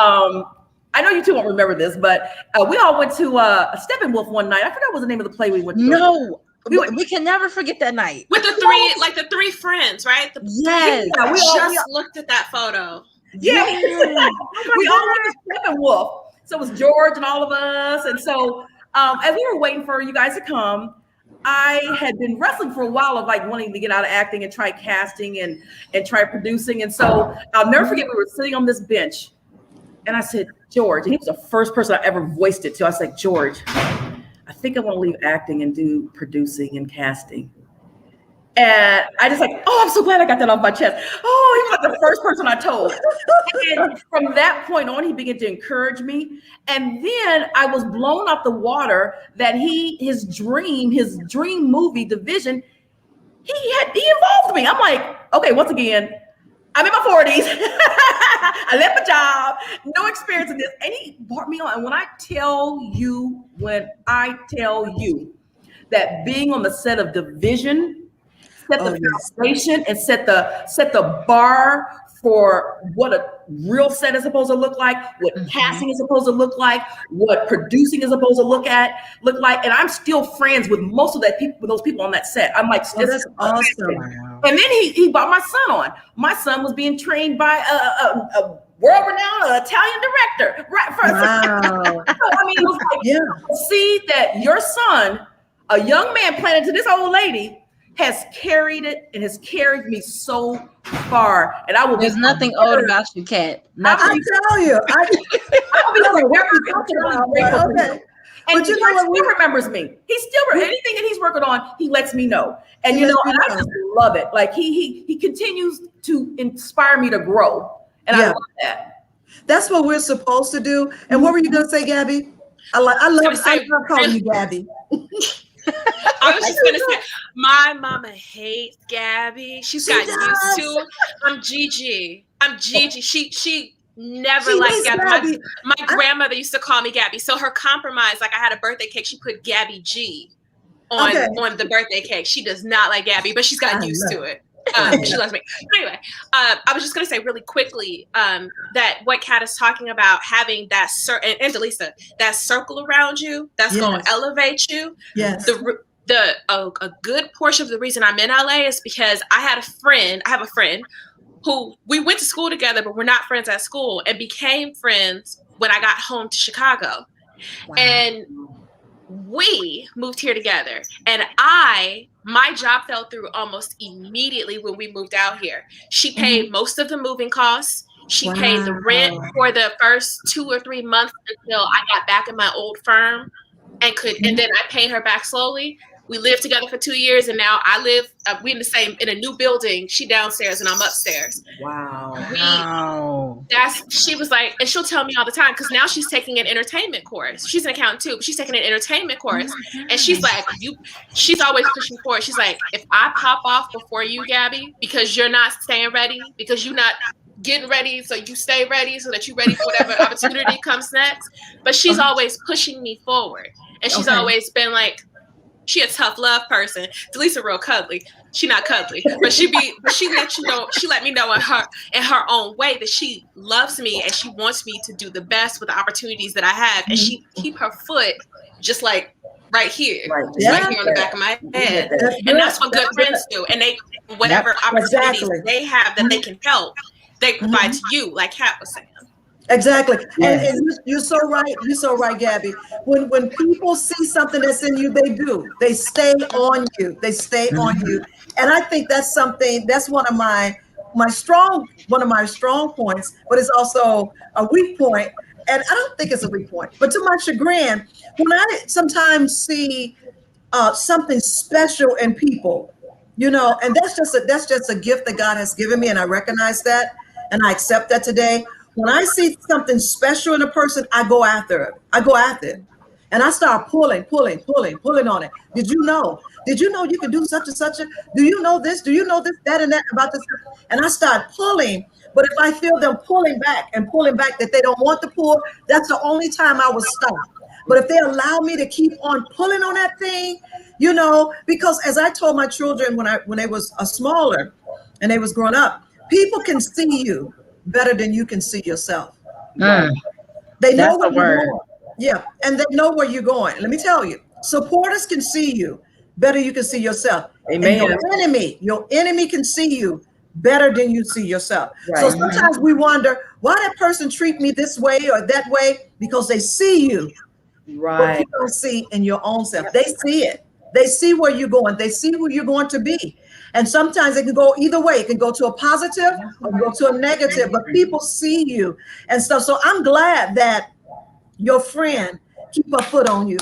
I know you two won't remember this, but we all went to Steppenwolf one night. I forgot what was the name of the play we went to. No, we can never forget that night. With the three friends, right? Yes. We just looked at that photo. Yeah. We all went to Steppenwolf. So it was George and all of us. And so as we were waiting for you guys to come, I had been wrestling for a while of like wanting to get out of acting and try casting and try producing. And so I'll never forget, we were sitting on this bench. And I said, George, and he was the first person I ever voiced it to. I was like, George, I think I want to leave acting and do producing and casting. And I just like, oh, I'm so glad I got that off my chest. Oh, he was like the first person I told. And from that point on, he began to encourage me. And then I was blown out the water that his dream movie, The Vision, he involved me. I'm like, okay, once again, I'm in my 40s. I left my job, no experience in this. And he brought me on. And when I tell you that being on the set of The Vision set the foundation and set the bar for what a real set is supposed to look like, what casting is supposed to look like, what producing is supposed to look like. And I'm still friends with most of those people on that set. I'm like, that's awesome. And then he brought my son on. My son was being trained by a world-renowned Italian director. Right first. Wow. So, I mean, it was like, see that your son, a young man planted to this old lady, has carried it and has carried me so far. And I will. There's nothing old about you, Kat. I tell you, I'll be okay. And but he still remembers me. He still anything that he's working on, he lets me know. And and I just love it. Like he continues to inspire me to grow. And I love that. That's what we're supposed to do. And what were you gonna say, Gabby? I love calling you Gabby. I was just gonna say, my mama hates Gabby. She got used to. I'm Gigi. She never liked Gabby. My grandmother used to call me Gabby. So her compromise, like I had a birthday cake, she put Gabby G on the birthday cake. She does not like Gabby, but she's gotten used to it. She loves me. Anyway, I was just going to say really quickly that what Kat is talking about, having that and Delysa, that circle around you that's going to elevate you. Yes. A good portion of the reason I'm in LA is because I have a friend who we went to school together, but we're not friends at school, and became friends when I got home to Chicago. Wow. And we moved here together, and my job fell through almost immediately when we moved out here. She paid most of the moving costs. She paid the rent for the first 2 or 3 months until I got back in my old firm and then I paid her back slowly. We lived together for 2 years, and now I live. We in a new building. She downstairs and I'm upstairs. Wow. She was like, and she'll tell me all the time because now she's taking an entertainment course. She's an accountant too, but she's taking an entertainment course, and she's like, she's always pushing forward. She's like, if I pop off before you, Gabby, because you're not staying ready, because you're not getting ready, so you stay ready, so that you're ready for whatever opportunity comes next. But she's always pushing me forward, and she's always been like. She a tough love person. Delysa real cuddly. She not cuddly, but she let you know. She let me know in her own way that she loves me and she wants me to do the best with the opportunities that I have. And she keep her foot just like right here on the back of my head. And that's what good friends do. And they whatever opportunities they have that they can help, they provide to you, like Kat was saying. Exactly. And you're so right. You're so right, Gabby. When people see something that's in you, they do. They stay on you. They stay on you. And I think that's one of my strong points, but it's also a weak point. And I don't think it's a weak point, but to my chagrin, when I sometimes see something special in people, and that's just a gift that God has given me, and I recognize that, and I accept that today. When I see something special in a person, I go after it. And I start pulling on it. Did you know you can do such and such? Do you know this? Do you know this, that, and that about this? And I start pulling. But if I feel them pulling back that they don't want to pull, that's the only time I will stop. But if they allow me to keep on pulling on that thing, because as I told my children when they was smaller and they was growing up, people can see you better than you can see yourself. They know where you're going. Yeah, and they know where you're going. Let me tell you, supporters can see you better you can see yourself. Amen. And your enemy can see you better than you see yourself. Right. So sometimes we wonder why that person treat me this way or that way, because they see you. Right. What you don't see in your own self. They see it. They see where you're going. They see who you're going to be. And sometimes it can go either way. It can go to a positive or go to a negative, but people see you and stuff. So I'm glad that your friend keep her foot on you,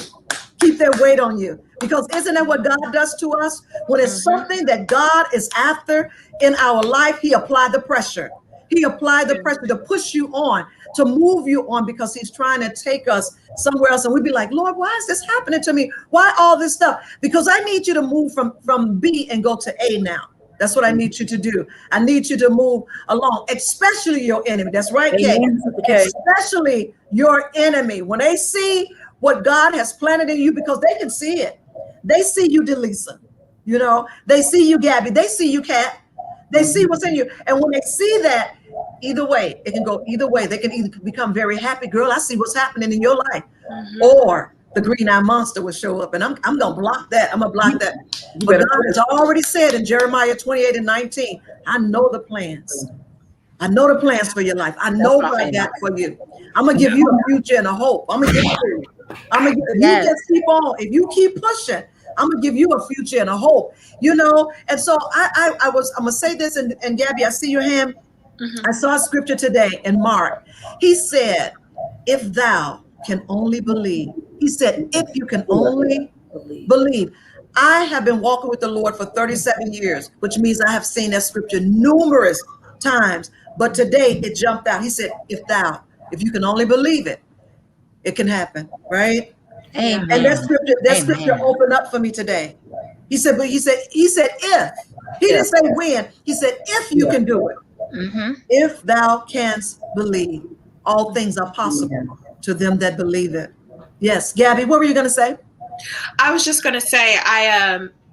keep their weight on you, because isn't that what God does to us? When it's something that God is after in our life, he applied the pressure. He applied the pressure to push you on, to move you on, because he's trying to take us somewhere else. And we'd be like, Lord, why is this happening to me? Why all this stuff? Because I need you to move from B and go to A now. That's what I need you to do. I need you to move along, especially your enemy. That's right, Kay. Especially your enemy. When they see what God has planted in you, because they can see it. They see you, Delysa. You know, they see you, Gabby. They see you, Kat. They see what's in you. And when they see that, either way, it can go either way. They can either become very happy, girl, I see what's happening in your life. Or the green-eyed monster will show up. And I'm going to block that. I'm going to block that. But God has already said in Jeremiah 28:19, I know the plans. I know the plans for your life. I know what I got for you. I'm going to give you a future and a hope. I'm going to give it to you. If you just keep on, if you keep pushing, I'm going to give you a future and a hope, you know? And so I'm going to say this, and Gabby, I see your hand. I saw a scripture today in Mark. He said, if thou can only believe. He said, if you can only believe. I have been walking with the Lord for 37 years, which means I have seen that scripture numerous times. But today it jumped out. He said, if you can only believe it, it can happen, right? Amen. And that scripture opened up for me today. He said if. He didn't say when. He said, if you can do it. If thou canst believe, all things are possible to them that believe it. Yes, Gabby, what were you going to say? I was just going to say,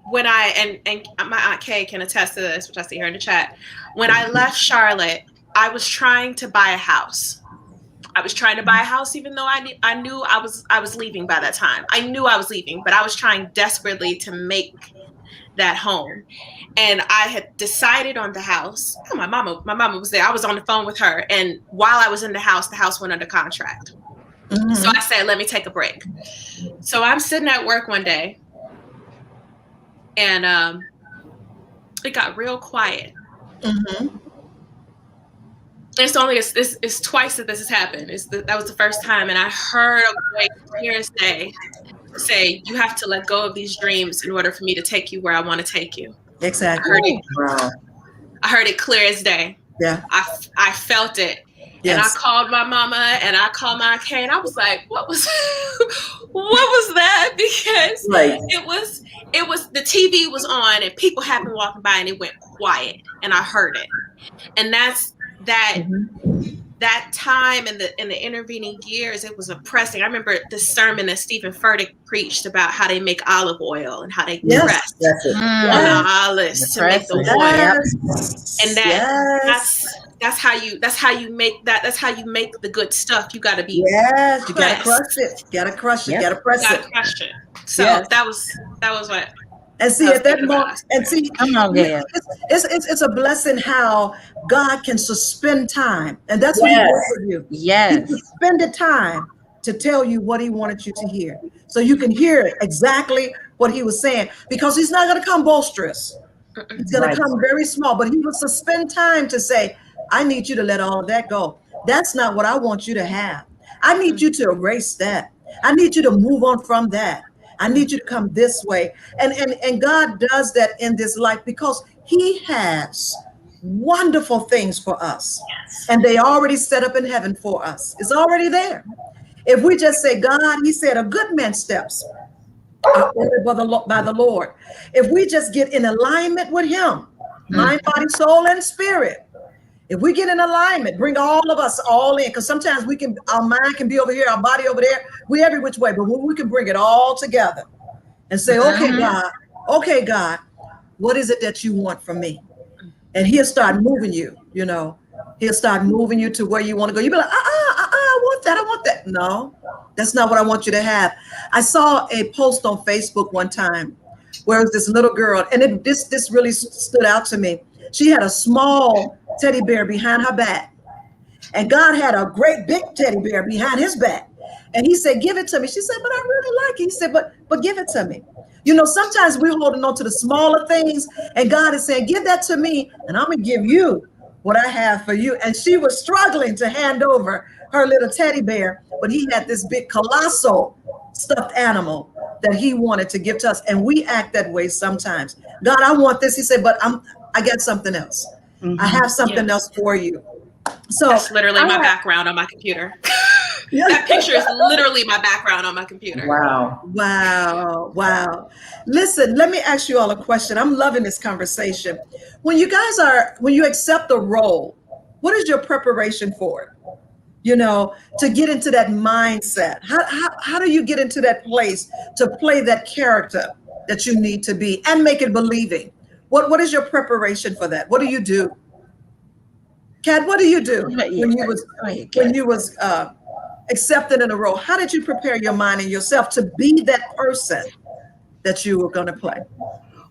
when I, and my Aunt Kay can attest to this, which I see here in the chat. When I left Charlotte, I was trying to buy a house. Even though I knew I was leaving by that time. I knew I was leaving, but I was trying desperately to make that home. And I had decided on the house. Oh, my mama was there. I was on the phone with her. And while I was in the house went under contract. So I said, let me take a break. So I'm sitting at work one day, and it got real quiet. It's twice that this has happened. That was the first time, and I heard a voice clear as day say, you have to let go of these dreams in order for me to take you where I want to take you. Exactly. I heard it clear as day. Yeah. I felt it. Yes. And I called my mama and I called my Kay, and I was like, what was that? Because it was the TV was on and people had been walking by and it went quiet and I heard it. And that's that time in the intervening years, it was oppressing. I remember the sermon that Stephen Furtick preached about how they make olive oil and how they press on the olives to make the oil. And that's how you make the good stuff. You got to be you got to crush it. You got to crush it. You got to press it. Crush it. So that was what. And see, at that moment, and see, it's a blessing how God can suspend time, and that's what He does for you. Yes, He suspended time to tell you what He wanted you to hear, so you can hear exactly what He was saying. Because He's not going to come boisterous; He's going to come very small. But He will suspend time to say, "I need you to let all of that go. That's not what I want you to have. I need you to erase that. I need you to move on from that. I need you to come this way." And God does that in this life because He has wonderful things for us. And they already set up in heaven for us. It's already there. If we just say, God, He said, a good man's steps are ordered by the Lord. If we just get in alignment with Him, mind, body, soul, and spirit. If we get in alignment, bring all of us all in, because sometimes our mind can be over here, our body over there, we every which way, but when we can bring it all together and say, okay, God, what is it that you want from me? And He'll start moving you, He'll start moving you to where you want to go. You'll be like, I want that. No, that's not what I want you to have. I saw a post on Facebook one time where it was this little girl, and this really stood out to me. She had a small teddy bear behind her back, and God had a great big teddy bear behind His back. And he said, give it to me. She said, but I really like it. He said, but give it to me. You know, sometimes we're holding on to the smaller things, and God is saying, give that to me, and I'm going to give you what I have for you. And she was struggling to hand over her little teddy bear, but he had this big colossal stuffed animal that he wanted to give to us. And we act that way sometimes. God, I want this. He said, but I got something else. I have something else for you. So that's literally my background on my computer. That picture is literally my background on my computer. Wow. Listen, let me ask you all a question. I'm loving this conversation. When you accept a role, what is your preparation for it? You know, to get into that mindset. How do you get into that place to play that character that you need to be and make it believing? What is your preparation for that? What do you do? Kat, what do you do when you was accepted in a role? How did you prepare your mind and yourself to be that person that you were going to play?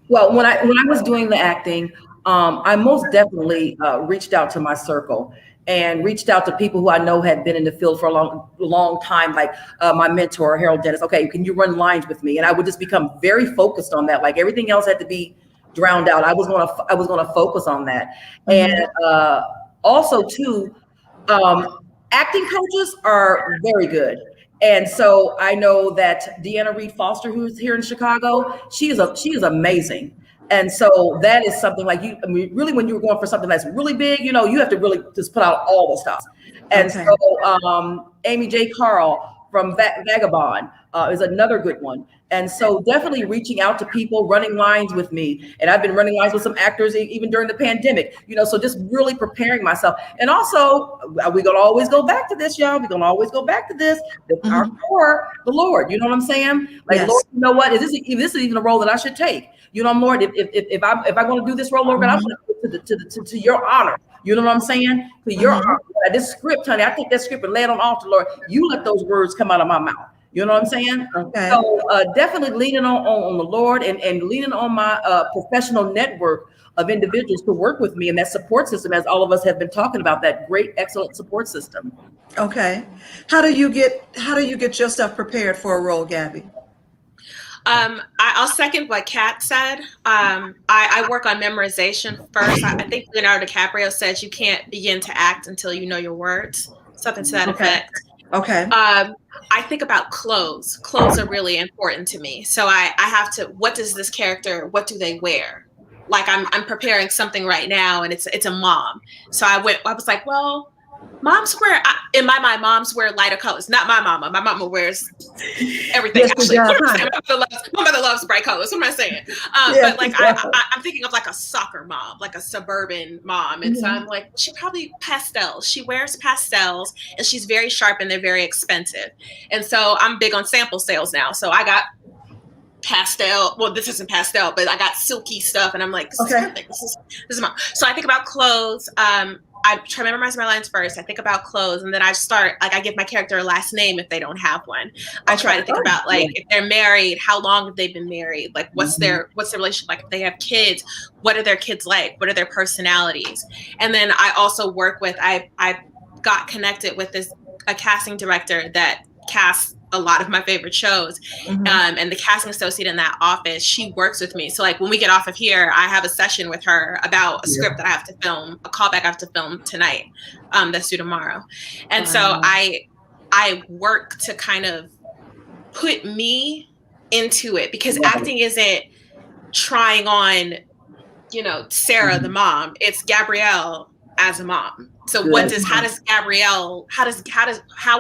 Well, when I was doing the acting, I most definitely reached out to my circle and reached out to people who I know had been in the field for a long time, like my mentor, Harold Dennis. Okay, can you run lines with me? And I would just become very focused on that. Like everything else had to be drowned out. I was going to focus on that. And also too, acting coaches are very good. And so I know that Deanna Reed Foster, who's here in Chicago, she is amazing. And so that is something like really, when you're going for something that's really big, you know, you have to really just put out all the stuff. And so Amy J. Carl from Vagabond is another good one. And so definitely reaching out to people, running lines with me. And I've been running lines with some actors even during the pandemic, you know, so just really preparing myself. And also, we're going to always go back to this, y'all. We're going to always go back to this. Our core, the Lord, you know what I'm saying? Like, Lord, you know what? Is this even a role that I should take? You know, Lord, if I want to do this role, Lord, God, I want to do it to your honor. You know what I'm saying? To your honor. This script, honey, I take that script and lay it on altar, Lord. You let those words come out of my mouth. You know what I'm saying? Okay. So definitely leaning on the Lord and leaning on my professional network of individuals to work with me in that support system, as all of us have been talking about, that great, excellent support system. Okay. How do you get yourself prepared for a role, Gabby? I'll second what Kat said. I work on memorization first. I think Leonardo DiCaprio says you can't begin to act until you know your words, something to that effect. Okay. I think about clothes. Clothes are really important to me. So I have to, what does this character, what do they wear? Like I'm preparing something right now and it's a mom. So I was like, well, moms wear, in my mind, moms wear lighter colors. Not my mama. My mama wears everything. Yes, actually, my mother loves bright colors. What am I saying? But like, I'm thinking of like a soccer mom, like a suburban mom. And so I'm like, she probably pastels. She wears pastels and she's very sharp and they're very expensive. And so I'm big on sample sales now. So I got pastel. Well, this isn't pastel, but I got silky stuff. And I'm like, this is perfect. This is mom. So I think about clothes. I try to memorize my lines first. I think about clothes, and then I start, like, I give my character a last name if they don't have one. I try to think about, like, if they're married, how long have they been married? Like, what's their relationship like? If they have kids, what are their kids like? What are their personalities? And then I also work with, I got connected with a casting director that casts a lot of my favorite shows. And the casting associate in that office, she works with me. So like when we get off of here, I have a session with her about a script that I have to film, a callback I have to film tonight, that's due tomorrow. And so I work to kind of put me into it, because acting isn't trying on, you know, Sarah, the mom. It's Gabrielle as a mom. So how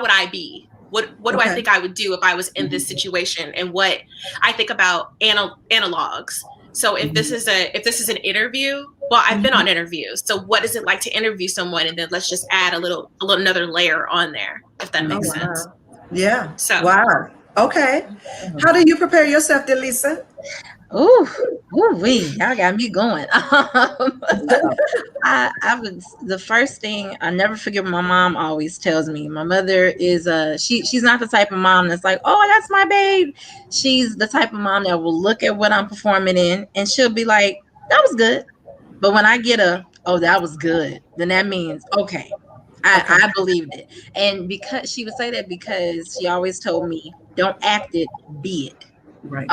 would I be? What do I think I would do if I was in this situation? And what I think about analogs. So if this is an interview, well, I've been on interviews. So what is it like to interview someone? And then let's just add another layer on there, if that makes sense. Yeah. So wow. Okay. How do you prepare yourself, Delysa? Y'all got me going. The first thing, I never forget what my mom always tells me. My mother is she's not the type of mom that's like, oh, that's my babe. She's the type of mom that will look at what I'm performing in and she'll be like, that was good. But when I get that was good, then that means, okay, I believed it. And because she would say that, because she always told me, don't act it, be it. Right.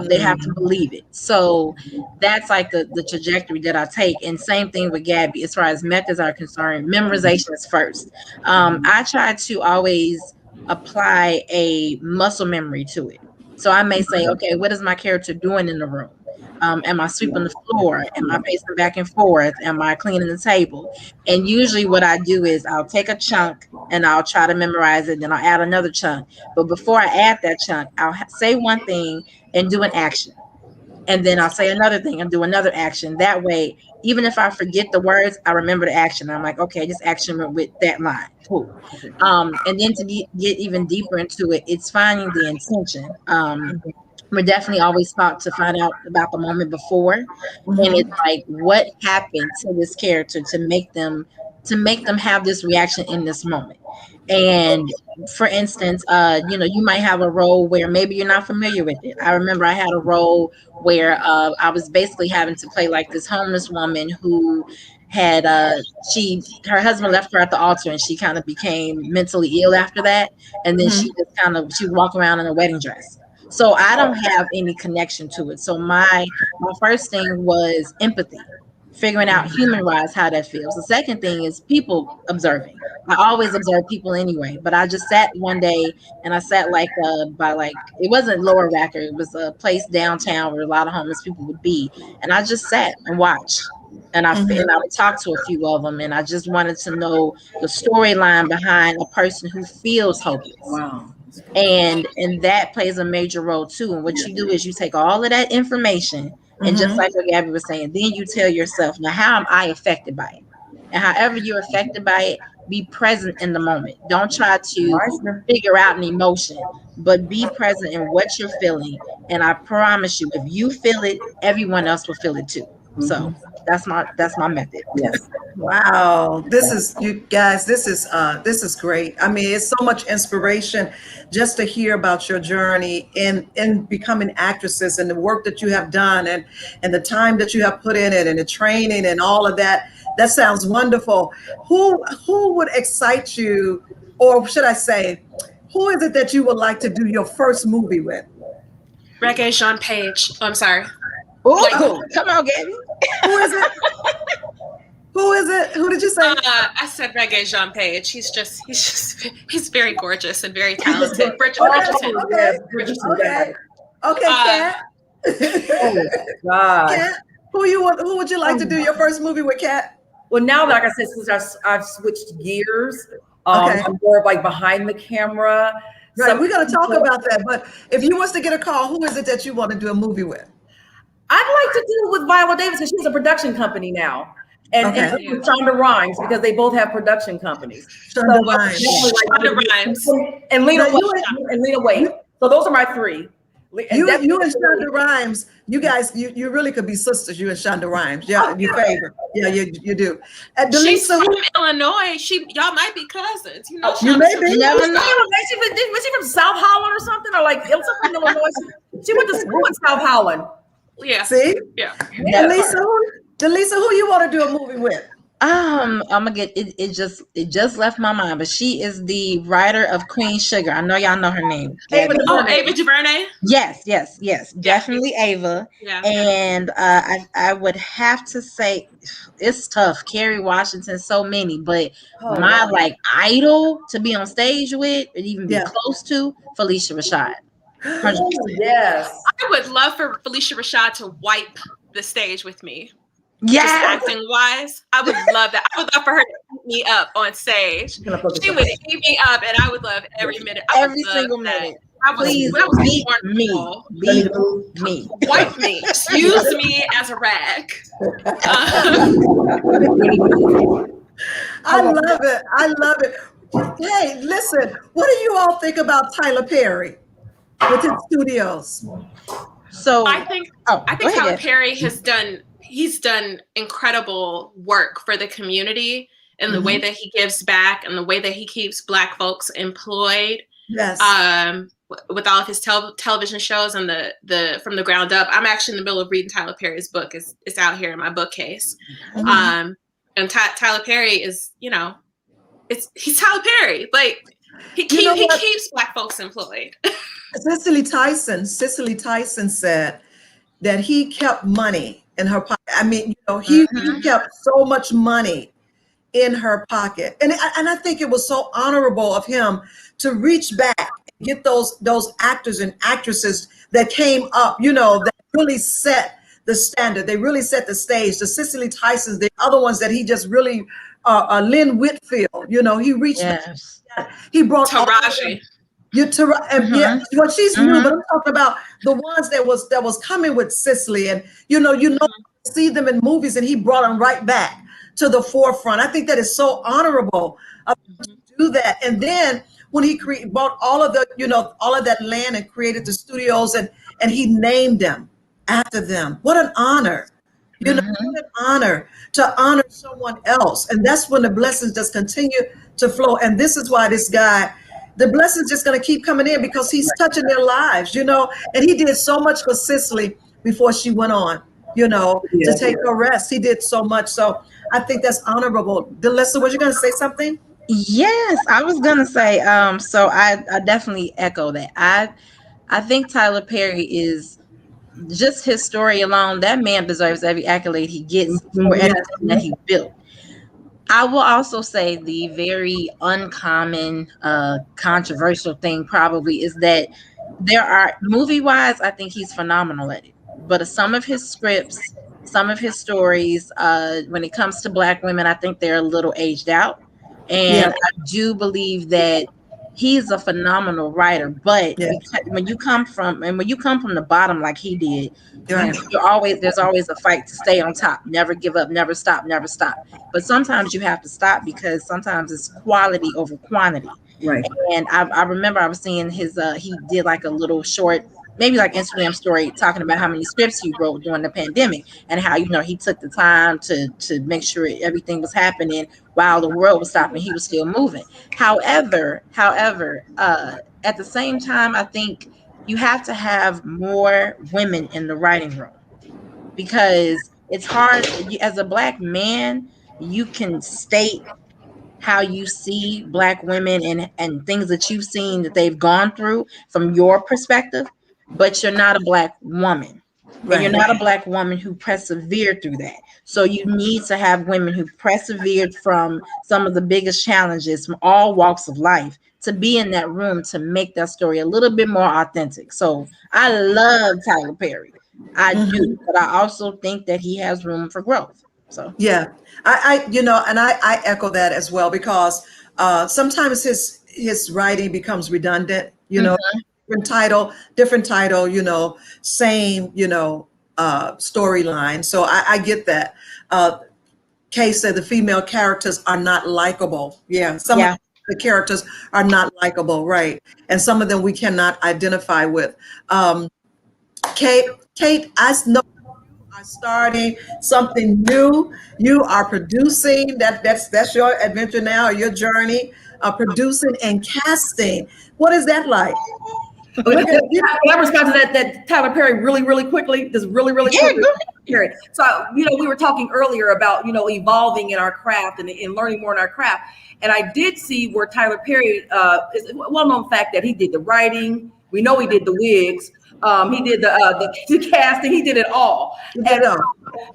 They have to believe it. So that's like the trajectory that I take. And same thing with Gabby, as far as methods are concerned, memorization is first. I try to always apply a muscle memory to it. So I may say, okay, what is my character doing in the room? Am I sweeping the floor? Am I pacing back and forth? Am I cleaning the table? And usually what I do is I'll take a chunk and I'll try to memorize it. Then I'll add another chunk. But before I add that chunk, I'll say one thing and do an action. And then I'll say another thing and do another action. That way, even if I forget the words, I remember the action. I'm like, okay, this action went with that line. Cool. And then to get even deeper into it, it's finding the intention. We're definitely always taught to find out about the moment before. And it's like, what happened to this character to make them have this reaction in this moment. And for instance, you might have a role where maybe you're not familiar with it. I remember I had a role where I was basically having to play like this homeless woman who had her husband left her at the altar, and she kind of became mentally ill after that. And then she would walk around in a wedding dress. So I don't have any connection to it. So my first thing was empathy, figuring out human-wise how that feels. The second thing is people observing. I always observe people anyway, but I just sat one day and I sat by it wasn't Lower Racker, it was a place downtown where a lot of homeless people would be. And I just sat and watched. And I would talk to a few of them, and I just wanted to know the storyline behind a person who feels hopeless. Wow. And that plays a major role too. And what you do is you take all of that information, and just like what Gabby was saying, then you tell yourself, now how am I affected by it? And however you're affected by it, be present in the moment. Don't try to figure out an emotion, but be present in what you're feeling. And I promise you, if you feel it, everyone else will feel it too. So that's my method. Yes. Wow, this is, you guys, this is great. I mean, it's so much inspiration just to hear about your journey in becoming actresses, and the work that you have done, and the time that you have put in it, and the training and all of that. That sounds wonderful. Who would excite you, or should I say, who is it that you would like to do your first movie with? Reggae Jean Page. Oh, I'm sorry. Oh, come on, Gabby. Who is it? Who is it? Who did you say? I said Reggae Jean Page. He's very gorgeous and very talented. Bridgerton. Okay. Kat. God. Kat, who would you like to do your first movie with, Kat? Well, now, like I said, since I've switched gears, Okay. I'm more of like behind the camera. Right, we're going to talk about that. But if you was to get a call, who is it that you want to do a movie with? I'd like to do it with Viola Davis, because she has a production company now. And with Shonda Rhimes, because they both have production companies. Shonda Rhimes. Shonda Rhimes. And Lena Waithe. So those are my three. You and Shonda Rhimes, you guys, you really could be sisters, you and Shonda Rhimes. Yeah, you favor. Yeah, you do. And She's Delysa, from Illinois. Y'all might be cousins. You know, you may be. Was she from South Holland or something? Or like something in Illinois? She went to school in South Holland. Yeah. See? Yeah. Delysa, who you want to do a movie with? I'm gonna get it. It just left my mind, but she is the writer of Queen Sugar. I know y'all know her name. Ava DuVernay. Yes, definitely Ava. Yeah. And I would have to say it's tough. Kerry Washington, so many, but my idol to be on stage with, or even be close to, Felicia Rashad. 100%. Yes. I would love for Felicia Rashad to wipe the stage with me. Yeah, acting wise, I would love that. I would love for her to keep me up on stage. She would keep me up, and I would love every minute. Every single minute. Please beat me. Wipe me. Use me as a rag. I love it. Hey, listen, what do you all think about Tyler Perry with his studios? So I think Tyler Perry he's done incredible work for the community, and the way that he gives back, and the way that he keeps Black folks employed. Yes. With all of his television shows and the from the ground up. I'm actually in the middle of reading Tyler Perry's book. It's out here in my bookcase. And Tyler Perry is, he's Tyler Perry. Like he keeps Black folks employed. Cicely Tyson said that he kept money in her pocket. I mean, he kept so much money in her pocket. And I think it was so honorable of him to reach back and get those actors and actresses that came up, that really set the standard. They really set the stage. The Cicely Tysons, the other ones that he just really, Lynn Whitfield, he reached back. He brought Taraji. Yeah, well, she's new, but I'm talking about the ones that was coming with Cicely, and see them in movies, and he brought them right back to the forefront. I think that is so honorable to do that. And then when he bought all of that land and created the studios, and he named them after them. What an honor. What an honor to honor someone else. And that's when the blessings just continue to flow. And this is why this guy, the blessings just going to keep coming in, because he's touching their lives, and he did so much for Cicely before she went on, to take her rest. He did so much. So I think that's honorable. Delysa, was you going to say something? Yes, I was going to say, so I definitely echo that. I think Tyler Perry is, just his story alone, that man deserves every accolade he gets for everything that he built. I will also say the very uncommon, controversial thing probably is that there are, movie-wise, I think he's phenomenal at it. But some of his scripts, some of his stories, when it comes to Black women, I think they're a little aged out. And I do believe that he's a phenomenal writer. But when you come from the bottom like he did, there's always a fight to stay on top. Never give up, never stop, never stop. But sometimes you have to stop, because sometimes it's quality over quantity. Right. And I remember I was seeing his he did like a little short, maybe like Instagram story, talking about how many scripts he wrote during the pandemic, and how he took the time to make sure everything was happening while the world was stopping. He was still moving. However, at the same time, I think you have to have more women in the writing room, because it's hard as a Black man. You can state how you see Black women and things that you've seen that they've gone through from your perspective, but you're not a Black woman. And you're not a Black woman who persevered through that. So you need to have women who persevered from some of the biggest challenges from all walks of life to be in that room to make that story a little bit more authentic. So I love Tyler Perry. I do, but I also think that he has room for growth. So I echo that as well, because sometimes his writing becomes redundant, different title, same, storyline. So I get that. Kay said the female characters are not likable. Some of the characters are not likable, right? And some of them we cannot identify with. Kate, I know are starting something new. You are producing. That's your adventure now, or your journey, producing and casting. What is that like? Can I respond to that Tyler Perry really quickly? Just really quickly. So, we were talking earlier about, evolving in our craft and learning more in our craft. And I did see where Tyler Perry is a well-known fact that he did the writing. We know he did the wigs. He did the casting. He did it all. And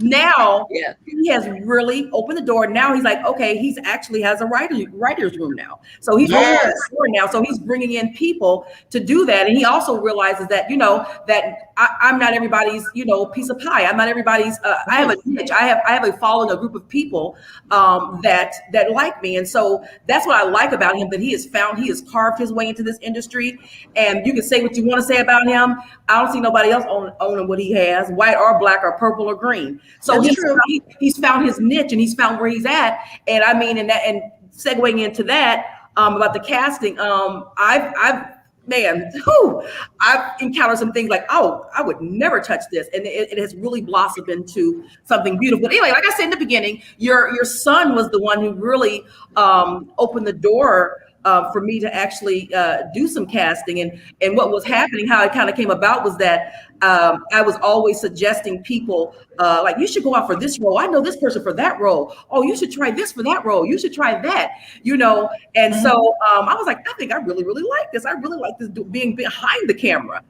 now he has really opened the door. Now he's like, okay, he's actually has a writer's room now. So he's opening the door now. So he's bringing in people to do that. And he also realizes that, that I'm not everybody's, piece of pie. I'm not everybody's. I have a niche. I have a following, a group of people that like me. And so that's what I like about him, that he has carved his way into this industry. And you can say what you want to say about him. I don't see nobody else owning what he has, white or Black or purple or green. So he's found his niche, and he's found where he's at. And I mean, and segueing into that about the casting, I've encountered some things like, oh, I would never touch this. And it has really blossomed into something beautiful. But anyway, like I said in the beginning, your son was the one who really opened the door for me to actually do some casting. And what was happening, how it kind of came about was that I was always suggesting people like, you should go out for this role. I know this person for that role. Oh, you should try this for that role. You should try that, you know? And so I was like, I think I really, really like this. I really like this being behind the camera.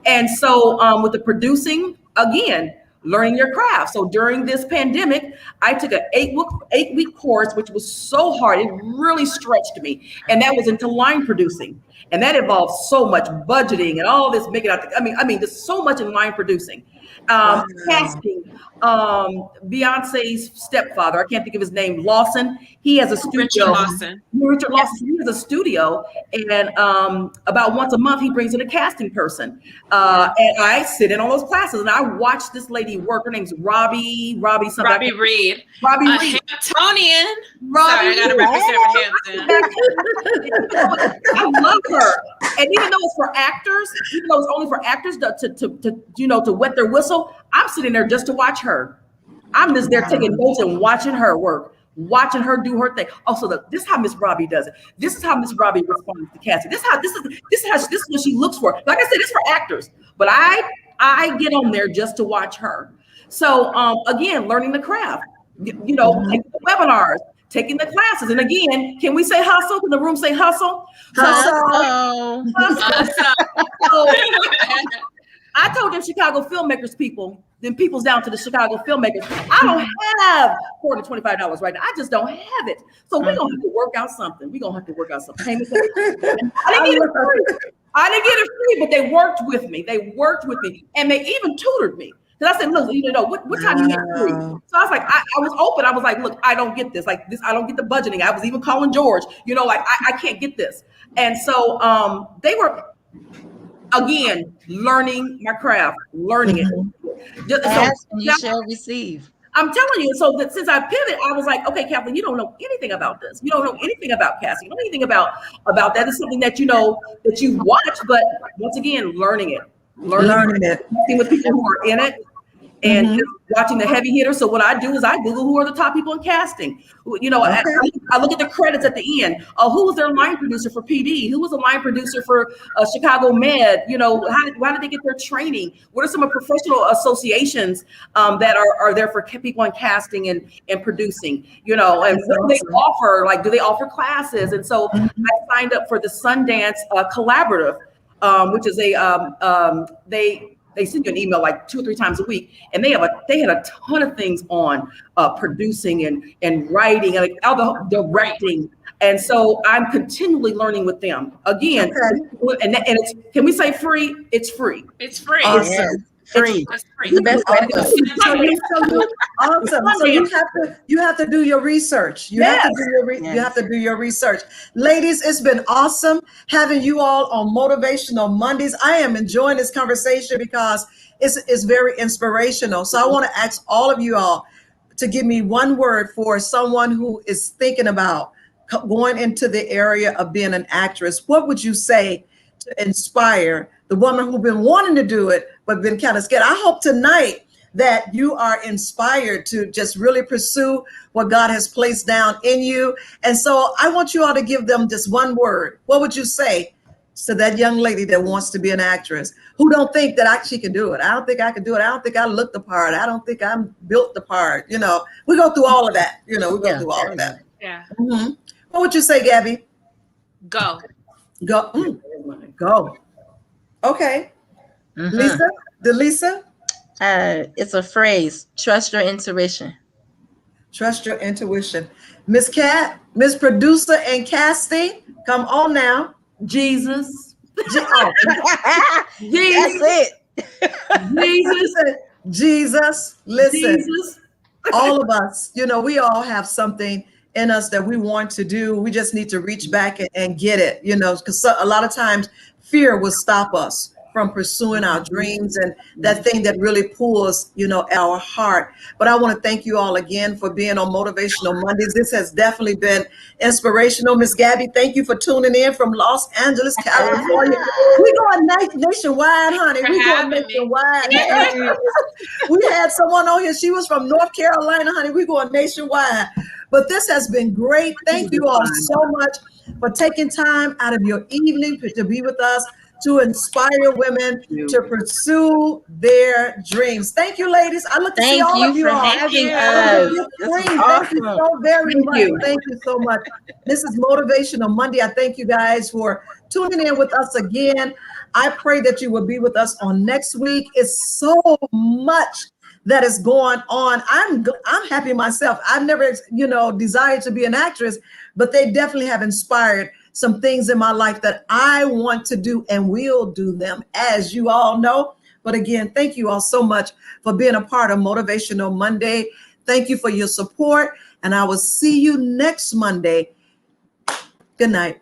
And so with the producing, again, learning your craft. So during this pandemic, I took an 8-week course, which was so hard. It really stretched me. And that was into line producing. And that involved so much budgeting and all this, making out. I mean, there's so much in line producing. Casting, Beyonce's stepfather, I can't think of his name, Lawson. He has a studio. Richard Lawson. He has a studio, and about once a month he brings in a casting person, and I sit in on those classes and I watch this lady work. Her name's Robbie Reed. Robbie Reed. Hamptonian. Sorry, I gotta represent Hampton. I love her, and even though it's for actors, even though it's only for actors to wet their whistle, I'm sitting there just to watch her. I'm just there taking notes and watching her work, watching her do her thing. Also, this is how Miss Robbie does it. This is how Miss Robbie responds to casting. This is what she looks for. Like I said, it's for actors, but I get on there just to watch her. So again, learning the craft. Taking the webinars, taking the classes, and again, can we say hustle? Can the room say hustle? Hustle. So, I told them Chicago filmmakers then people's down to the Chicago filmmakers. I don't have $4 to $25 right now. I just don't have it. So we're gonna have to work out something. I didn't get it free, but they worked with me. And they even tutored me. Because I said, look, what time you get free? So I was like, I was open. I was like, look, I don't get this. Like this, I don't get the budgeting. I was even calling George, I can't get this. And so they were, again, learning my craft, learning it. Ask and you shall receive. I'm telling you. So that since I pivoted, I was like, okay, Kathleen, you don't know anything about this. You don't know anything about casting. You don't know anything about that. It's something that that you watch, but once again, learning it. Learning it. Working with people who are in it. And just watching the heavy hitters. So what I do is I Google who are the top people in casting. I look at the credits at the end. Who was their line producer for PD? Who was the line producer for Chicago Med? How did they get their training? What are some of professional associations that are there for people in casting and producing? And what do they offer? Like, do they offer classes? And so I signed up for the Sundance Collaborative, which is they send you an email like 2 or 3 times a week, and they had a ton of things on producing and writing and all the directing. And so I'm continually learning with them again. Okay. And it's, can we say free? It's free. It's free. Awesome. Yes. Free. It's free. The best way to go. Awesome. So you have to do your research. You have to do your research. Ladies, it's been awesome having you all on Motivational Mondays. I am enjoying this conversation because it's very inspirational. So I want to ask all of you all to give me one word for someone who is thinking about going into the area of being an actress. What would you say to inspire the woman who's been wanting to do it, but been kind of scared? I hope tonight that you are inspired to just really pursue what God has placed down in you. And so I want you all to give them just one word. What would you say to that young lady that wants to be an actress, who don't think that she can do it? I don't think I can do it. I don't think I look the part. I don't think I'm built the part. We go through all of that. We go through all of that. Yeah. Mm-hmm. What would you say, Gabby? Go. Go. Okay. Delysa? It's a phrase. Trust your intuition. Trust your intuition. Miss Cat, Miss Producer and Casting, come on now. Jesus. That's it. Jesus. Listen. Jesus. All of us, we all have something in us that we want to do. We just need to reach back and get it, because a lot of times fear will stop us from pursuing our dreams and that thing that really pulls, our heart. But I want to thank you all again for being on Motivational Mondays. This has definitely been inspirational. Miss Gabby, thank you for tuning in from Los Angeles, California. We're going nationwide, honey. We're going nationwide. We had someone on here. She was from North Carolina, honey. We're going nationwide. But this has been great. Thank you all so much. for taking time out of your evening to be with us, to inspire women to pursue their dreams. Thank you, ladies. I look to see Thank all you of you for all having you. us. your This was screen. Thank you awesome. so very Thank much. you. Thank you so much. This is Motivational Monday. I thank you guys for tuning in with us again. I pray that you will be with us on next week. It's so much that is going on. I'm happy myself. I've never, desired to be an actress, but they definitely have inspired some things in my life that I want to do and will do them, as you all know. But again, thank you all so much for being a part of Motivational Monday. Thank you for your support, and I will see you next Monday. Good night.